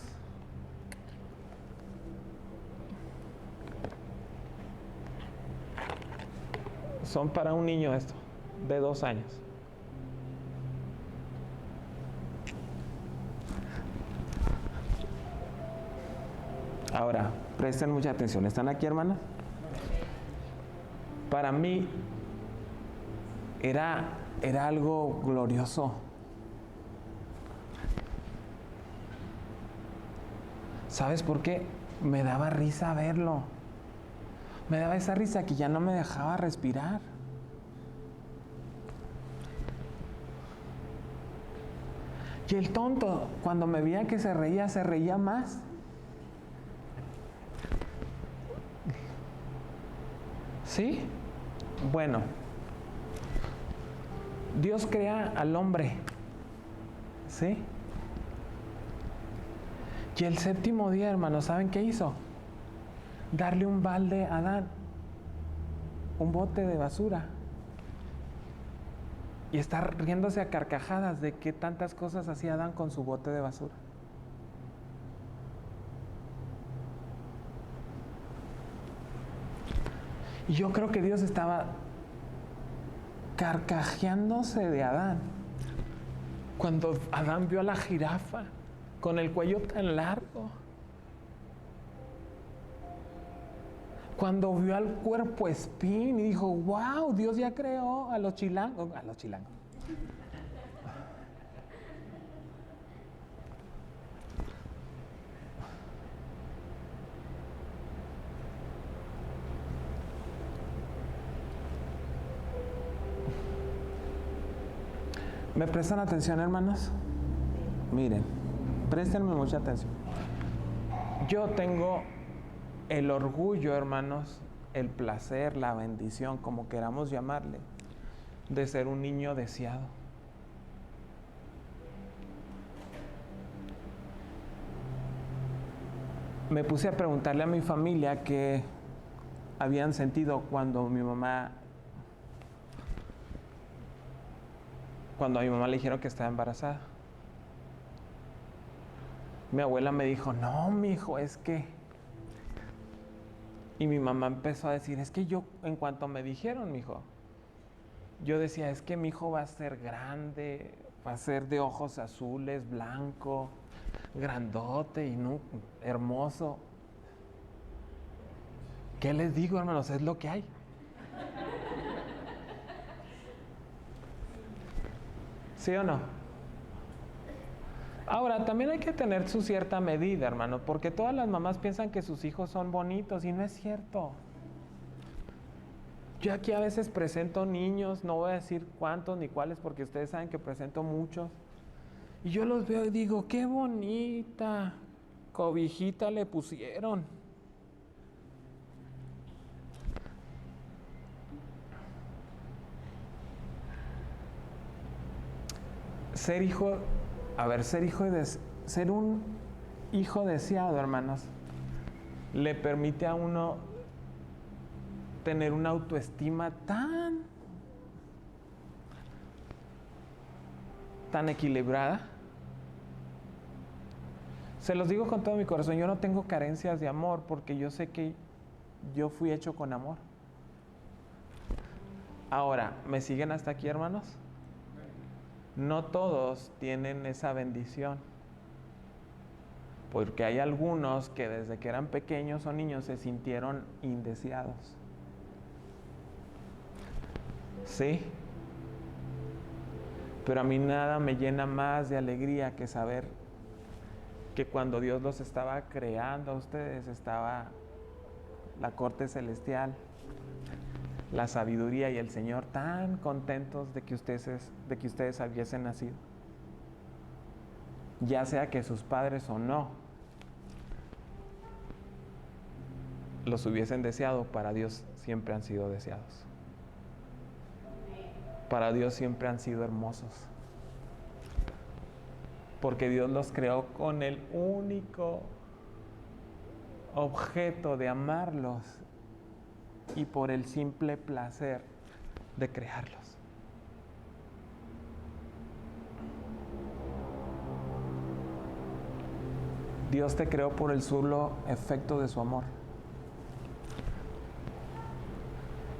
son para un niño esto, de 2 años? Ahora, presten mucha atención. ¿Están aquí, hermanas? Para mí era algo glorioso. ¿Sabes por qué? Me daba risa verlo. Me daba esa risa que ya no me dejaba respirar. Y el tonto, cuando me veía que se reía más. ¿Sí? Bueno. Dios crea al hombre, ¿sí? Y el séptimo día, hermanos, ¿saben qué hizo? Darle un balde a Adán, un bote de basura. Y está riéndose a carcajadas de qué tantas cosas hacía Adán con su bote de basura. Y yo creo que Dios estaba carcajeándose de Adán cuando Adán vio a la jirafa con el cuello tan largo, cuando vio al cuerpo espín y dijo, wow, Dios ya creó a los chilangos, ¿Me prestan atención, hermanos? Miren, préstenme mucha atención. Yo tengo el orgullo, hermanos, el placer, la bendición, como queramos llamarle, de ser un niño deseado. Me puse a preguntarle a mi familia qué habían sentido cuando a mi mamá le dijeron que estaba embarazada. Mi abuela me dijo, no, mijo, es que... Y mi mamá empezó a decir, es que yo, en cuanto me dijeron, mijo, yo decía, es que mi hijo va a ser grande, va a ser de ojos azules, blanco, grandote y no, hermoso. ¿Qué les digo, hermanos? Es lo que hay. ¿Sí o no? Ahora, también hay que tener su cierta medida, hermano, porque todas las mamás piensan que sus hijos son bonitos y no es cierto. Yo aquí a veces presento niños, no voy a decir cuántos ni cuáles, porque ustedes saben que presento muchos. Y yo los veo y digo, qué bonita cobijita le pusieron. Ser un hijo deseado, hermanos, le permite a uno tener una autoestima tan equilibrada. Se los digo con todo mi corazón, yo no tengo carencias de amor porque yo sé que yo fui hecho con amor. Ahora, ¿me siguen hasta aquí, hermanos? No todos tienen esa bendición, porque hay algunos que desde que eran pequeños o niños se sintieron indeseados. Sí, pero a mí nada me llena más de alegría que saber que cuando Dios los estaba creando a ustedes estaba la corte celestial, la sabiduría y el Señor tan contentos de que ustedes hubiesen nacido. Ya sea que sus padres o no los hubiesen deseado, para Dios siempre han sido deseados. Para Dios siempre han sido hermosos. Porque Dios los creó con el único objeto de amarlos y por el simple placer de crearlos. Dios te creó por el solo efecto de su amor.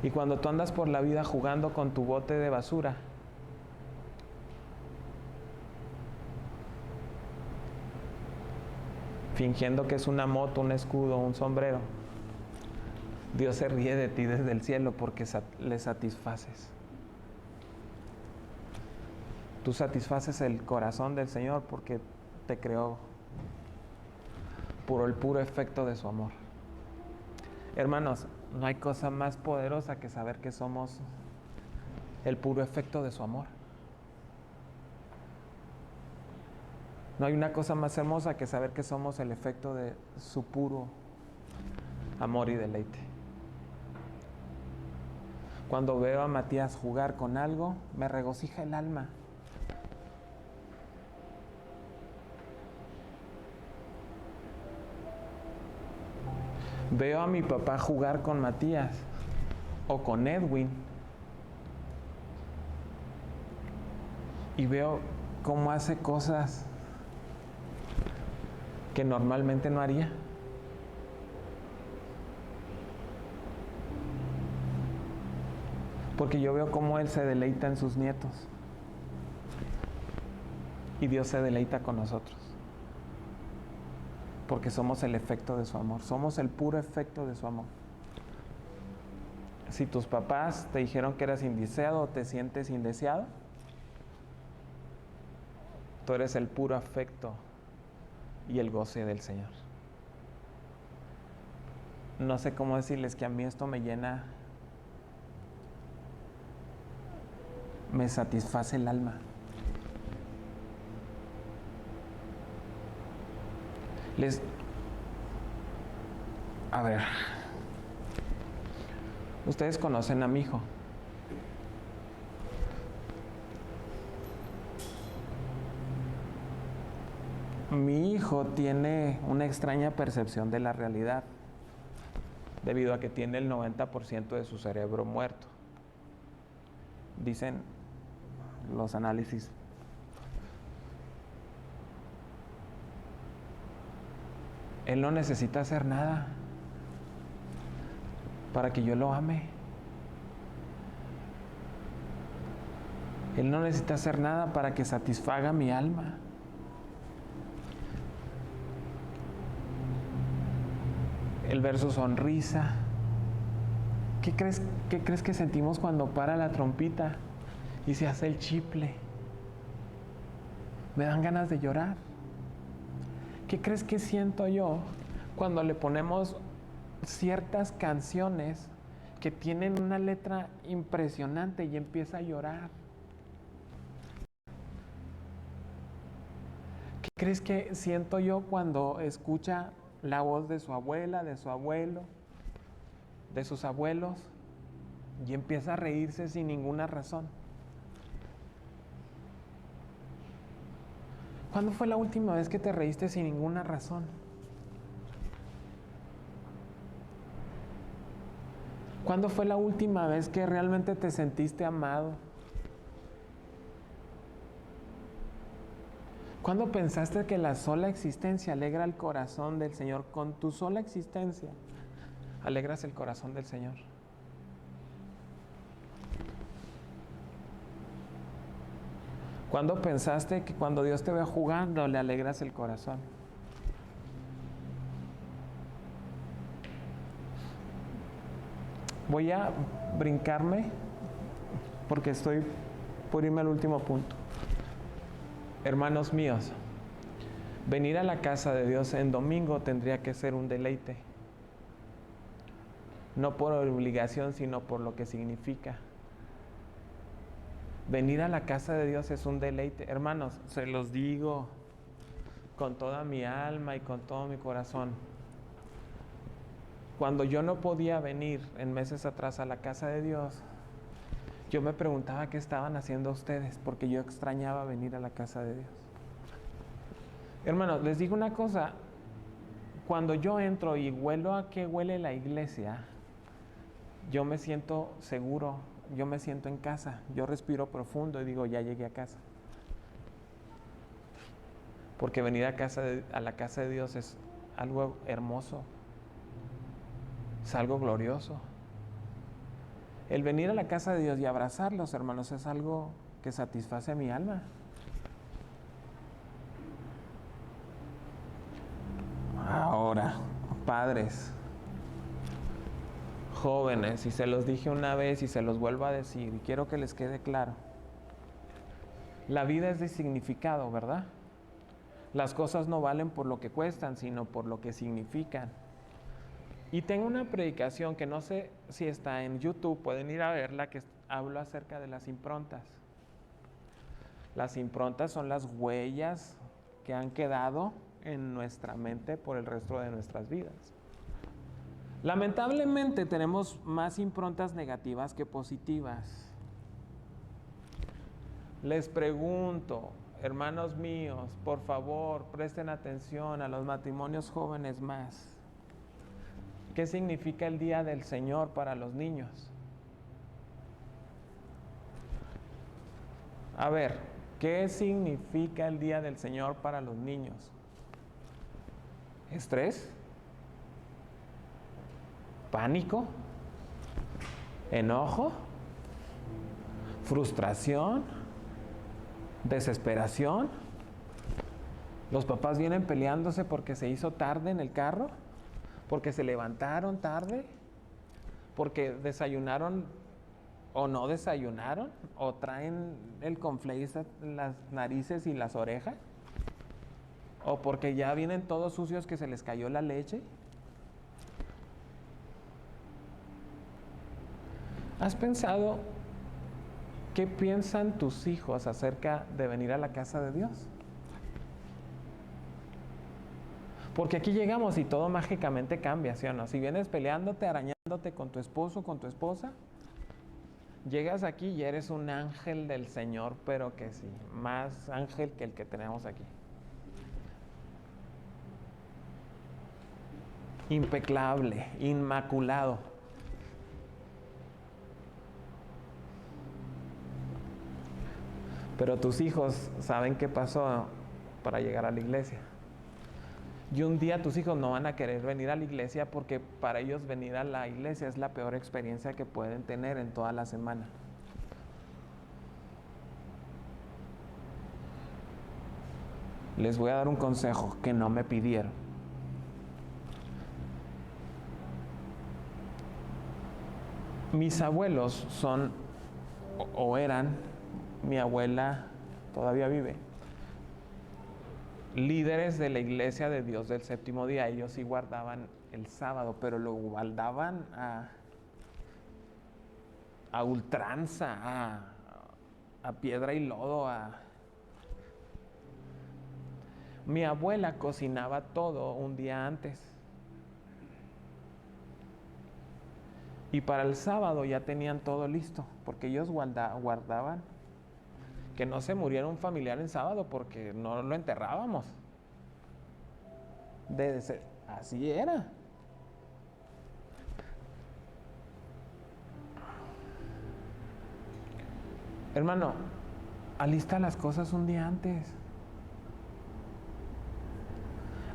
Y cuando tú andas por la vida jugando con tu bote de basura, fingiendo que es una moto, un escudo, un sombrero, Dios se ríe de ti desde el cielo porque le satisfaces. Tú satisfaces el corazón del Señor porque te creó por el puro efecto de su amor. Hermanos, no hay cosa más poderosa que saber que somos el puro efecto de su amor. No hay una cosa más hermosa que saber que somos el efecto de su puro amor y deleite. Cuando veo a Matías jugar con algo, me regocija el alma. Veo a mi papá jugar con Matías o con Edwin y veo cómo hace cosas que normalmente no haría. Porque yo veo cómo él se deleita en sus nietos y Dios se deleita con nosotros. Porque somos el efecto de su amor, somos el puro efecto de su amor. Si tus papás te dijeron que eras indeseado o te sientes indeseado, tú eres el puro afecto y el goce del Señor. No sé cómo decirles que a mí esto me llena, me satisface el alma. A ver, ustedes conocen a mi hijo. Mi hijo tiene una extraña percepción de la realidad, debido a que tiene el 90% de su cerebro muerto. Dicen los análisis. Él no necesita hacer nada para que yo lo ame. Él no necesita hacer nada para que satisfaga mi alma. El verso sonrisa. ¿Qué crees que sentimos cuando para la trompita y se hace el chiple? Me dan ganas de llorar. ¿Qué crees que siento yo cuando le ponemos ciertas canciones que tienen una letra impresionante y empieza a llorar? ¿Qué crees que siento yo cuando escucha la voz de su abuela, de su abuelo, de sus abuelos y empieza a reírse sin ninguna razón? ¿Cuándo fue la última vez que te reíste sin ninguna razón? ¿Cuándo fue la última vez que realmente te sentiste amado? ¿Cuándo pensaste que la sola existencia alegra el corazón del Señor? Con tu sola existencia alegras el corazón del Señor. ¿Cuándo pensaste que cuando Dios te ve jugando le alegras el corazón? Voy a brincarme porque estoy por irme al último punto. Hermanos míos, venir a la casa de Dios en domingo tendría que ser un deleite. No por obligación, sino por lo que significa. Venir a la casa de Dios es un deleite. Hermanos, se los digo con toda mi alma y con todo mi corazón. Cuando yo no podía venir en meses atrás a la casa de Dios, yo me preguntaba qué estaban haciendo ustedes, porque yo extrañaba venir a la casa de Dios. Hermanos, les digo una cosa, cuando yo entro y huelo a qué huele la iglesia, yo me siento seguro, yo me siento en casa, yo respiro profundo y digo, ya llegué a casa. Porque venir a la casa de Dios es algo hermoso, es algo glorioso. El venir a la casa de Dios y abrazarlos, hermanos, es algo que satisface mi alma. Ahora, padres, jóvenes, y se los dije una vez y se los vuelvo a decir, y quiero que les quede claro. La vida es de significado, ¿verdad? Las cosas no valen por lo que cuestan, sino por lo que significan. Y tengo una predicación que no sé si está en YouTube, pueden ir a verla, que hablo acerca de las improntas. Las improntas son las huellas que han quedado en nuestra mente por el resto de nuestras vidas. Lamentablemente tenemos más improntas negativas que positivas. Les pregunto, hermanos míos, por favor, presten atención a los matrimonios jóvenes más. ¿Qué significa el Día del Señor para los niños? A ver, ¿qué significa el Día del Señor para los niños? ¿Estrés? ¿Pánico? ¿Enojo? ¿Frustración? ¿Desesperación? ¿Los papás vienen peleándose porque se hizo tarde en el carro? ¿Porque se levantaron tarde? ¿Porque desayunaron o no desayunaron? ¿O traen el cornflakes en las narices y las orejas? ¿O porque ya vienen todos sucios que se les cayó la leche? ¿Has pensado qué piensan tus hijos acerca de venir a la casa de Dios? Porque aquí llegamos y todo mágicamente cambia, ¿sí o no? Si vienes peleándote, arañándote con tu esposo, con tu esposa, llegas aquí y eres un ángel del Señor, pero que sí, más ángel que el que tenemos aquí. Impecable, inmaculado. Pero tus hijos saben qué pasó para llegar a la iglesia. Y un día tus hijos no van a querer venir a la iglesia porque para ellos venir a la iglesia es la peor experiencia que pueden tener en toda la semana. Les voy a dar un consejo que no me pidieron. Mis abuelos son o eran, mi abuela todavía vive, líderes de la Iglesia de Dios del Séptimo Día. Ellos sí guardaban el sábado, pero lo guardaban a ultranza, a piedra y lodo. Mi abuela cocinaba todo un día antes. Y para el sábado ya tenían todo listo, porque ellos guardaban que no se muriera un familiar en sábado porque no lo enterrábamos. Así era. Hermano, alista las cosas un día antes.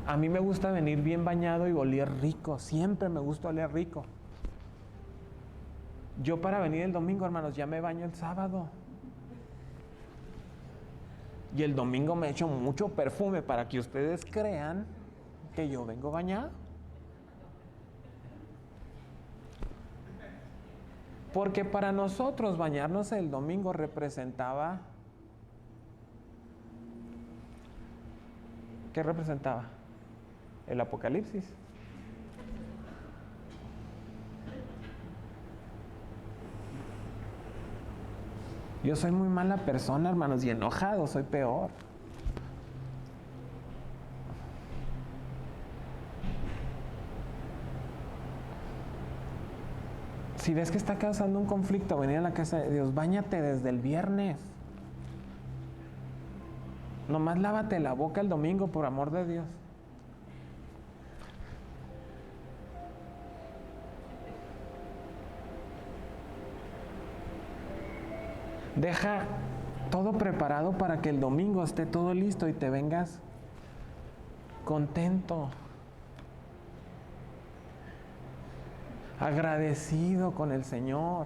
A mí me gusta venir bien bañado y oler rico. Siempre me gusta oler rico. Yo para venir el domingo, hermanos, ya me baño el sábado. Y el domingo me echo mucho perfume para que ustedes crean que yo vengo bañado. Porque para nosotros bañarnos el domingo representaba... ¿Qué representaba? El Apocalipsis. Yo soy muy mala persona, hermanos, y enojado soy peor. Si ves que está causando un conflicto, venir a la casa de Dios, báñate desde el viernes. Nomás lávate la boca el domingo, por amor de Dios. Deja todo preparado para que el domingo esté todo listo y te vengas contento, agradecido con el Señor.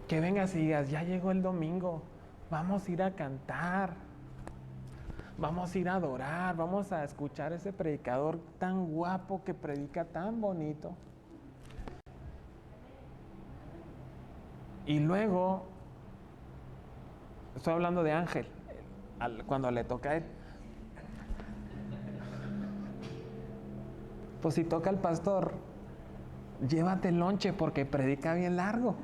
Que vengas y digas, ya llegó el domingo, vamos a ir a cantar, vamos a ir a adorar, vamos a escuchar a ese predicador tan guapo que predica tan bonito. Y luego, estoy hablando de Ángel, cuando le toca a él. Pues si toca al pastor, llévate el lonche porque predica bien largo.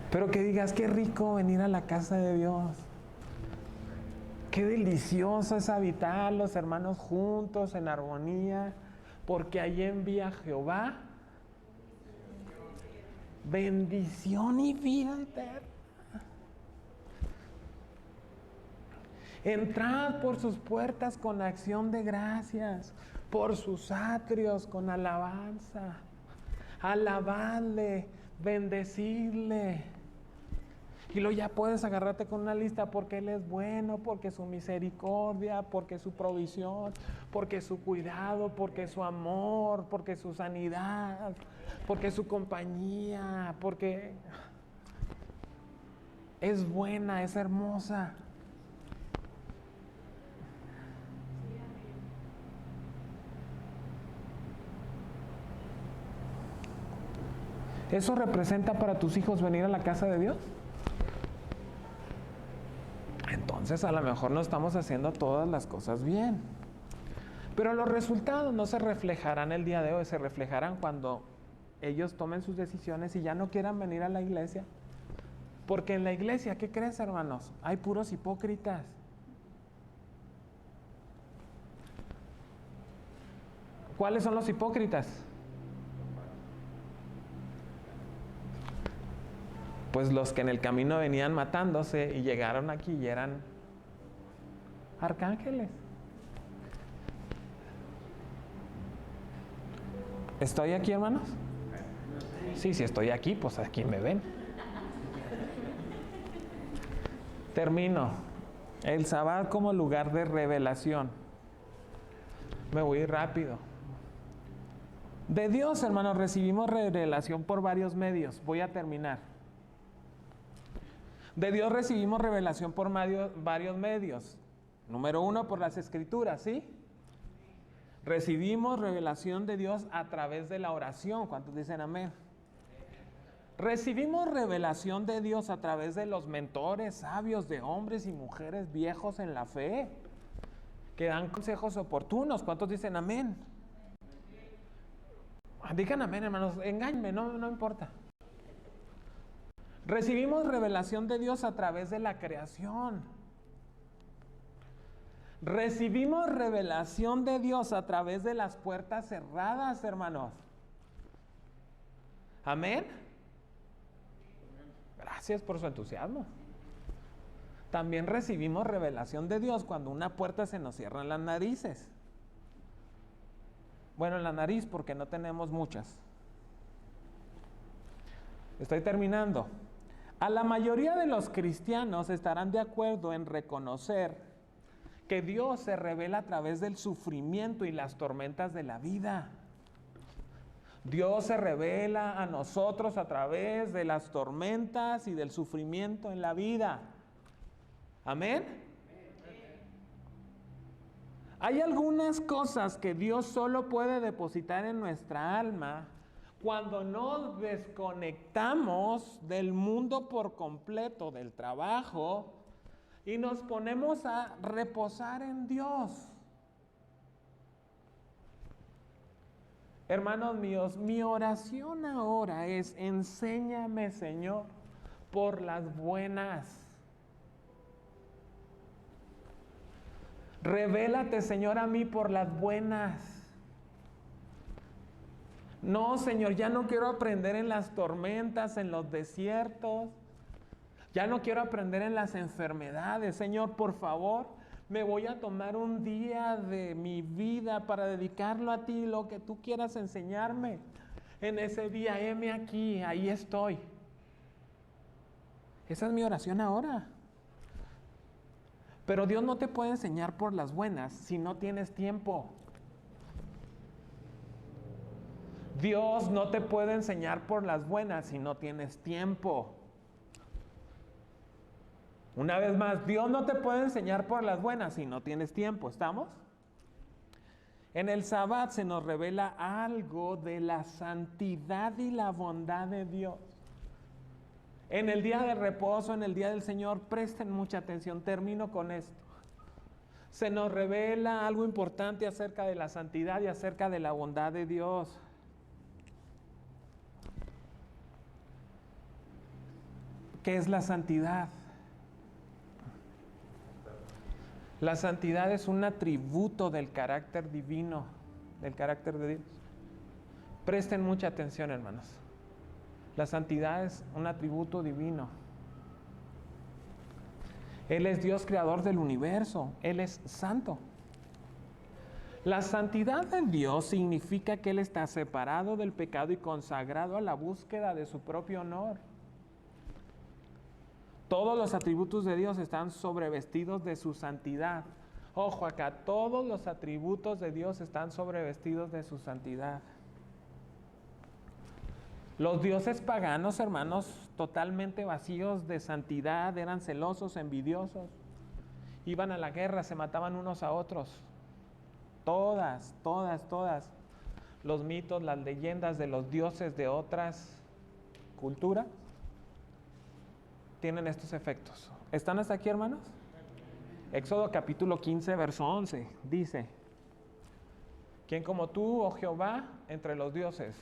Pero que digas, qué rico venir a la casa de Dios. Qué delicioso es habitar los hermanos juntos en armonía, porque allí envía Jehová bendición y vida eterna. Entrad por sus puertas con acción de gracias, por sus atrios con alabanza. Alabadle, bendecirle. Y luego ya puedes agarrarte con una lista porque Él es bueno, porque su misericordia, porque su provisión, porque su cuidado, porque su amor, porque su sanidad, porque su compañía, porque es buena, es hermosa. ¿Eso representa para tus hijos venir a la casa de Dios? Entonces a lo mejor no estamos haciendo todas las cosas bien. Pero los resultados no se reflejarán el día de hoy, se reflejarán cuando ellos tomen sus decisiones y ya no quieran venir a la iglesia. Porque en la iglesia, ¿qué crees, hermanos? Hay puros hipócritas. ¿Cuáles son los hipócritas? Pues los que en el camino venían matándose y llegaron aquí y eran arcángeles. ¿Estoy aquí, hermanos? Sí, si estoy aquí, pues aquí me ven. Termino. El Sabbat como lugar de revelación. Me voy rápido. De Dios, hermanos, recibimos revelación por varios medios. Voy a terminar. De Dios recibimos revelación por varios medios. Número 1, por las Escrituras, ¿sí? Recibimos revelación de Dios a través de la oración. ¿Cuántos dicen amén? Recibimos revelación de Dios a través de los mentores sabios de hombres y mujeres viejos en la fe, que dan consejos oportunos. ¿Cuántos dicen amén? Digan amén, hermanos. Engáñenme, no importa. Recibimos revelación de Dios a través de la creación. Recibimos revelación de Dios a través de las puertas cerradas, hermanos. Amén. Gracias por su entusiasmo. También recibimos revelación de Dios cuando una puerta se nos cierra en las narices. Bueno, en la nariz porque no tenemos muchas. Estoy terminando. A la mayoría de los cristianos estarán de acuerdo en reconocer que Dios se revela a través del sufrimiento y las tormentas de la vida. Dios se revela a nosotros a través de las tormentas y del sufrimiento en la vida. ¿Amén? Hay algunas cosas que Dios solo puede depositar en nuestra alma cuando nos desconectamos del mundo por completo, del trabajo, y nos ponemos a reposar en Dios. Hermanos míos, mi oración ahora es: enséñame, Señor, por las buenas. Revélate, Señor, a mí por las buenas. No, Señor, ya no quiero aprender en las tormentas, en los desiertos. Ya no quiero aprender en las enfermedades. Señor, por favor, me voy a tomar un día de mi vida para dedicarlo a ti, lo que tú quieras enseñarme. En ese día, heme aquí, ahí estoy. Esa es mi oración ahora. Pero Dios no te puede enseñar por las buenas si no tienes tiempo. Dios no te puede enseñar por las buenas si no tienes tiempo. Una vez más, Dios no te puede enseñar por las buenas si no tienes tiempo. ¿Estamos? En el Sabbat se nos revela algo de la santidad y la bondad de Dios. En el día de reposo, en el día del Señor, presten mucha atención. Termino con esto. Se nos revela algo importante acerca de la santidad y acerca de la bondad de Dios. ¿Qué es la santidad? La santidad es un atributo del carácter divino, del carácter de Dios. Presten mucha atención, hermanos. La santidad es un atributo divino. Él es Dios creador del universo. Él es santo. La santidad de Dios significa que Él está separado del pecado y consagrado a la búsqueda de su propio honor. Todos los atributos de Dios están sobrevestidos de su santidad. Ojo acá, todos los atributos de Dios están sobrevestidos de su santidad. Los dioses paganos, hermanos, totalmente vacíos de santidad, eran celosos, envidiosos, iban a la guerra, se mataban unos a otros. Todas los mitos, las leyendas de los dioses de otras culturas tienen estos efectos. ¿Están hasta aquí, hermanos? Éxodo capítulo 15, verso 11, dice: ¿Quién como tú, oh Jehová, entre los dioses?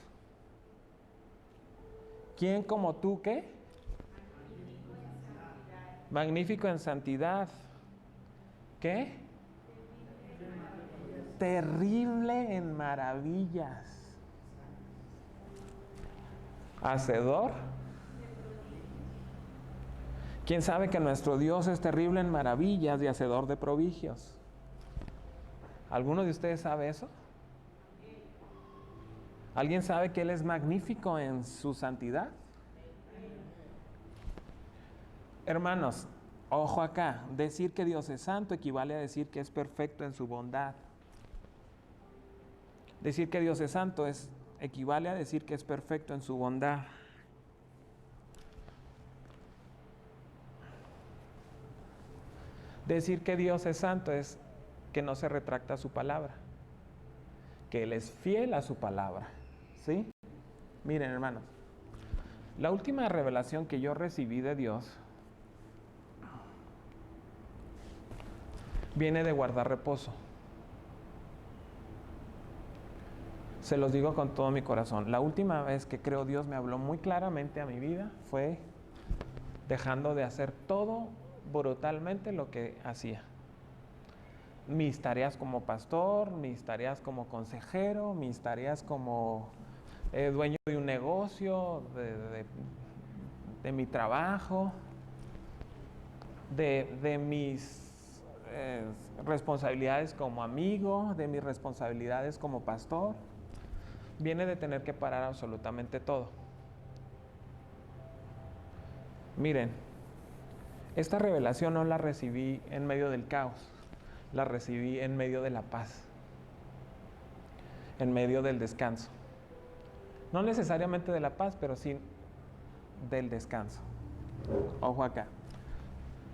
¿Quién como tú, qué? Magnífico en santidad. ¿Qué? Terrible en maravillas. Hacedor. ¿Quién sabe que nuestro Dios es terrible en maravillas y hacedor de prodigios? ¿Alguno de ustedes sabe eso? ¿Alguien sabe que Él es magnífico en su santidad? Hermanos, ojo acá, decir que Dios es santo equivale a decir que es perfecto en su bondad. Decir que Dios es santo equivale a decir que es perfecto en su bondad. Decir que Dios es santo es que no se retracta su palabra, que Él es fiel a su palabra. ¿Sí? Miren, hermanos, la última revelación que yo recibí de Dios viene de guardar reposo. Se los digo con todo mi corazón. La última vez que creo Dios me habló muy claramente a mi vida fue dejando de hacer todo brutalmente lo que hacía. Mis tareas como pastor, mis tareas como consejero, mis tareas como dueño de un negocio, de mi trabajo, de mis responsabilidades como amigo, de mis responsabilidades como pastor. Viene de tener que parar absolutamente todo. Miren, esta revelación no la recibí en medio del caos, la recibí en medio de la paz, en medio del descanso. No necesariamente de la paz, pero sí del descanso. Ojo acá.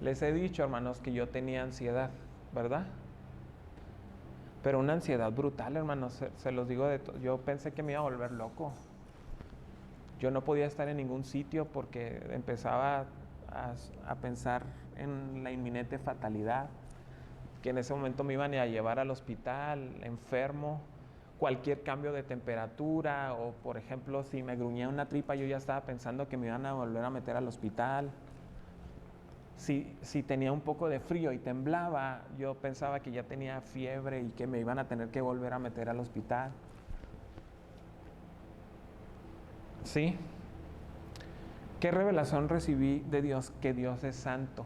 Les he dicho, hermanos, que yo tenía ansiedad, ¿verdad? Pero una ansiedad brutal, hermanos, se los digo yo pensé que me iba a volver loco. Yo no podía estar en ningún sitio porque empezaba a pensar en la inminente fatalidad, que en ese momento me iban a llevar al hospital, enfermo, cualquier cambio de temperatura, o por ejemplo, si me gruñía una tripa, yo ya estaba pensando que me iban a volver a meter al hospital. Si tenía un poco de frío y temblaba, yo pensaba que ya tenía fiebre y que me iban a tener que volver a meter al hospital. ¿Sí? ¿Qué revelación recibí de Dios? Que Dios es santo.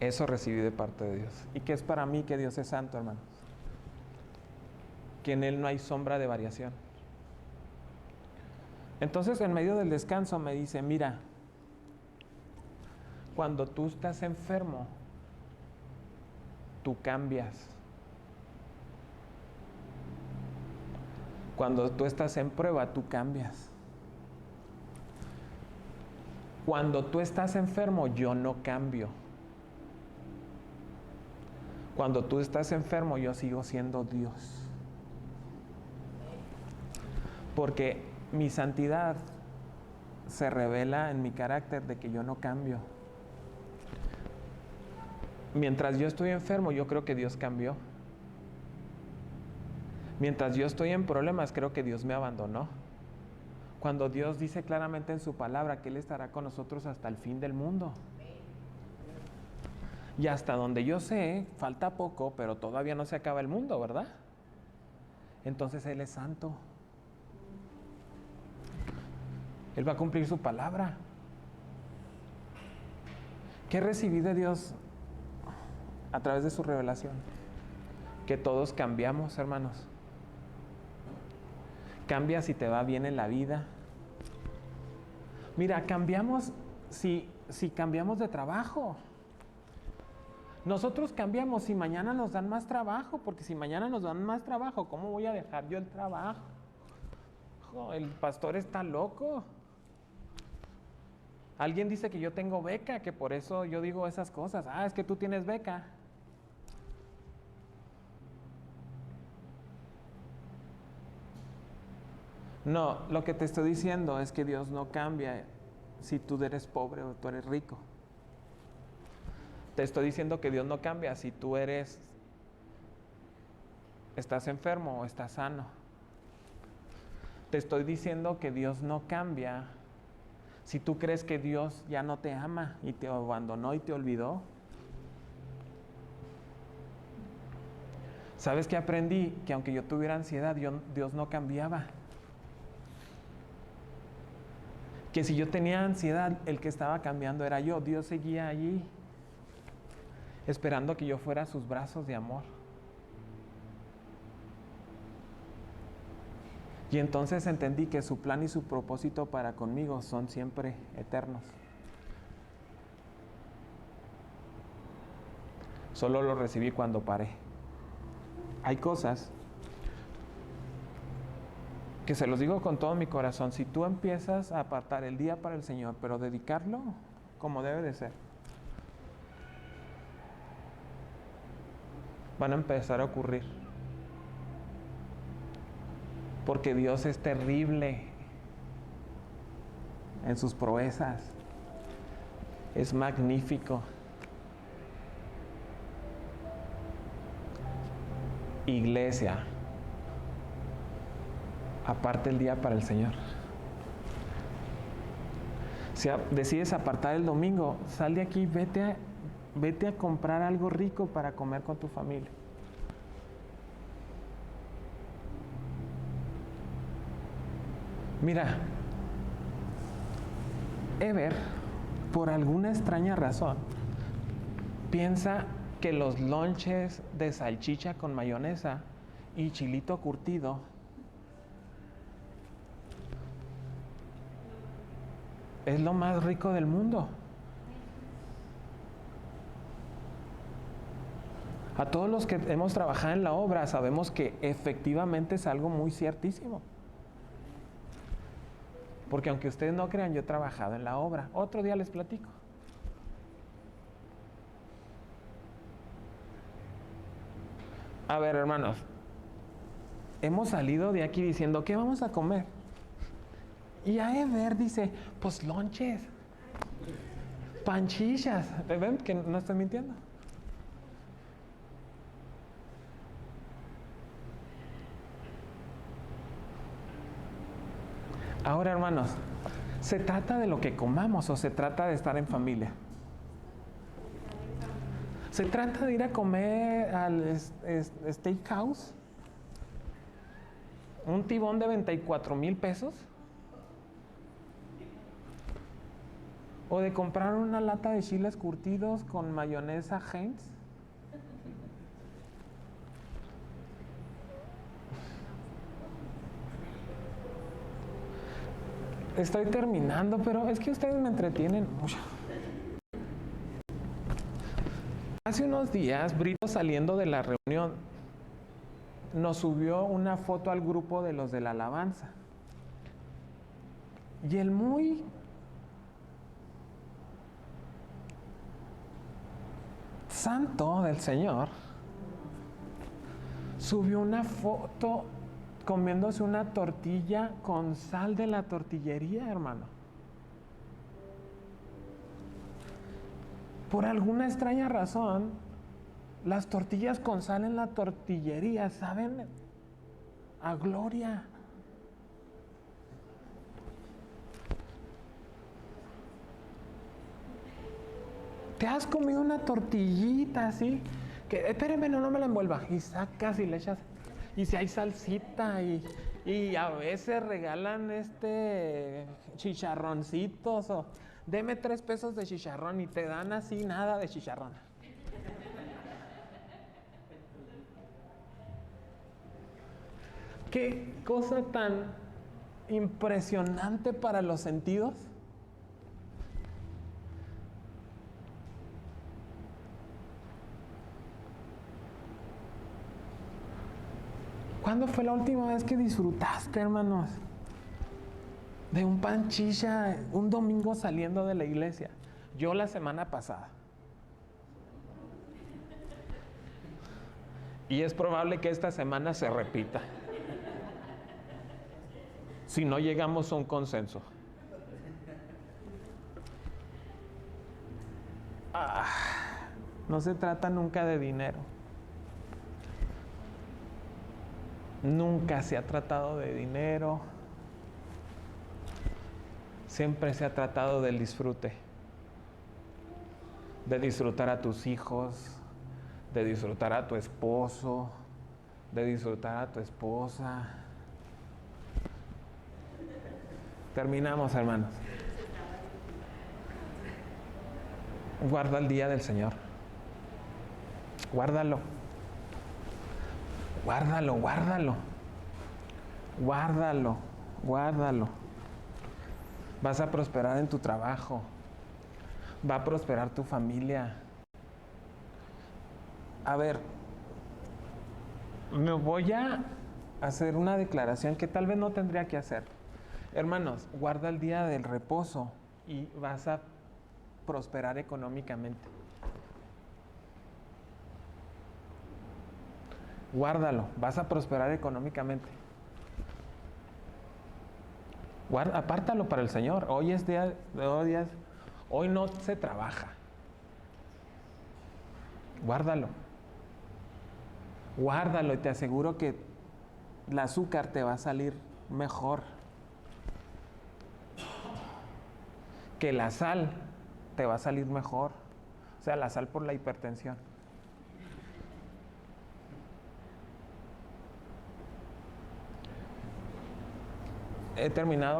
Eso recibí de parte de Dios. ¿Y qué es para mí que Dios es santo, hermanos? Que en Él no hay sombra de variación. Entonces, en medio del descanso me dice, mira, cuando tú estás enfermo, tú cambias. Cuando tú estás en prueba, tú cambias. Cuando tú estás enfermo, yo no cambio. Cuando tú estás enfermo, yo sigo siendo Dios. Porque mi santidad se revela en mi carácter de que yo no cambio. Mientras yo estoy enfermo, yo creo que Dios cambió. Mientras yo estoy en problemas, creo que Dios me abandonó. Cuando Dios dice claramente en su palabra que Él estará con nosotros hasta el fin del mundo. Y hasta donde yo sé, falta poco, pero todavía no se acaba el mundo, ¿verdad? Entonces Él es santo. Él va a cumplir su palabra. ¿Qué recibí de Dios a través de su revelación? Que todos cambiamos, hermanos. Cambia si te va bien en la vida. Mira, cambiamos si cambiamos de trabajo. Nosotros cambiamos si mañana nos dan más trabajo, porque si mañana nos dan más trabajo, ¿cómo voy a dejar yo el trabajo? El pastor está loco. Alguien dice que yo tengo beca, que por eso yo digo esas cosas. Ah, es que tú tienes beca. No, lo que te estoy diciendo es que Dios no cambia si tú eres pobre o tú eres rico. Te estoy diciendo que Dios no cambia si tú estás enfermo o estás sano. Te estoy diciendo que Dios no cambia si tú crees que Dios ya no te ama y te abandonó y te olvidó. ¿Sabes qué aprendí? Que aunque yo tuviera ansiedad, Dios no cambiaba. Que si yo tenía ansiedad, el que estaba cambiando era yo. Dios seguía allí, esperando que yo fuera a sus brazos de amor. Y entonces entendí que su plan y su propósito para conmigo son siempre eternos. Solo lo recibí cuando paré. Hay cosas que se los digo con todo mi corazón. Si tú empiezas a apartar el día para el Señor, pero dedicarlo como debe de ser, van a empezar a ocurrir. Porque Dios es terrible en sus proezas. Es magnífico. Iglesia, aparte el día para el Señor. Si decides apartar el domingo, sal de aquí, vete a comprar algo rico para comer con tu familia. Mira, Ever, por alguna extraña razón, piensa que los lonches de salchicha con mayonesa y chilito curtido es lo más rico del mundo. A todos los que hemos trabajado en la obra sabemos que efectivamente es algo muy ciertísimo. Porque aunque ustedes no crean, yo he trabajado en la obra. Otro día les platico. A ver, hermanos, hemos salido de aquí diciendo, ¿qué vamos a comer? Y a Ever dice, pues lonches, panchillas. ¿Ven que no estoy mintiendo? Ahora, hermanos, ¿se trata de lo que comamos o se trata de estar en familia? ¿Se trata de ir a comer al steakhouse? ¿Un tibón de 24,000 pesos? ¿O de comprar una lata de chiles curtidos con mayonesa Heinz? Estoy terminando, pero es que ustedes me entretienen mucho. Hace unos días, Brito, saliendo de la reunión, nos subió una foto al grupo de los de la alabanza. Y el muy santo del Señor subió una foto comiéndose una tortilla con sal de la tortillería, hermano. Por alguna extraña razón, las tortillas con sal en la tortillería saben a gloria. ¿te has comido una tortillita así? Que, espérenme, no me la envuelva. Y sacas y le echas. Y si hay salsita y a veces regalan chicharroncitos o deme 3 pesos de chicharrón y te dan así nada de chicharrón. Qué cosa tan impresionante para los sentidos. ¿Cuándo fue la última vez que disfrutaste, hermanos, de un pan chicha un domingo saliendo de la iglesia? Yo la semana pasada. Y es probable que esta semana se repita. Si no llegamos a un consenso. No se trata nunca de dinero. Nunca se ha tratado de dinero. Siempre se ha tratado del disfrute. De disfrutar a tus hijos, de disfrutar a tu esposo, de disfrutar a tu esposa. Terminamos, hermanos. Guarda el día del Señor. Guárdalo. Guárdalo, guárdalo. Guárdalo, guárdalo. Vas a prosperar en tu trabajo. Va a prosperar tu familia. A ver, me voy a hacer una declaración que tal vez no tendría que hacer. Hermanos, guarda el día del reposo y vas a prosperar económicamente. Guárdalo, vas a prosperar económicamente. Apártalo para el Señor. Hoy no se trabaja. Guárdalo. Guárdalo y te aseguro que el azúcar te va a salir mejor. Que la sal te va a salir mejor. O sea, la sal por la hipertensión. He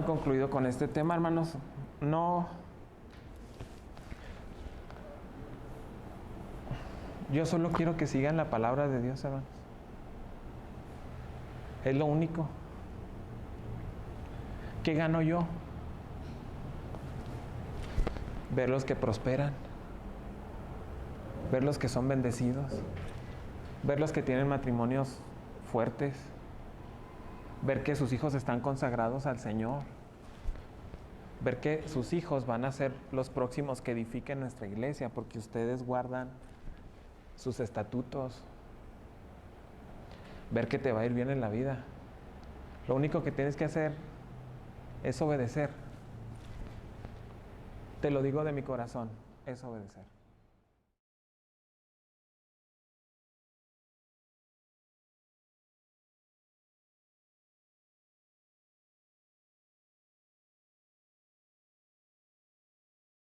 concluido con este tema, hermanos. Yo solo quiero que sigan la palabra de Dios, hermanos. Es lo único. ¿Qué gano yo? Ver los que prosperan, ver los que son bendecidos, ver los que tienen matrimonios fuertes, ver que sus hijos están consagrados al Señor, ver que sus hijos van a ser los próximos que edifiquen nuestra iglesia porque ustedes guardan sus estatutos, ver que te va a ir bien en la vida. Lo único que tienes que hacer es obedecer. Te lo digo de mi corazón, es obedecer.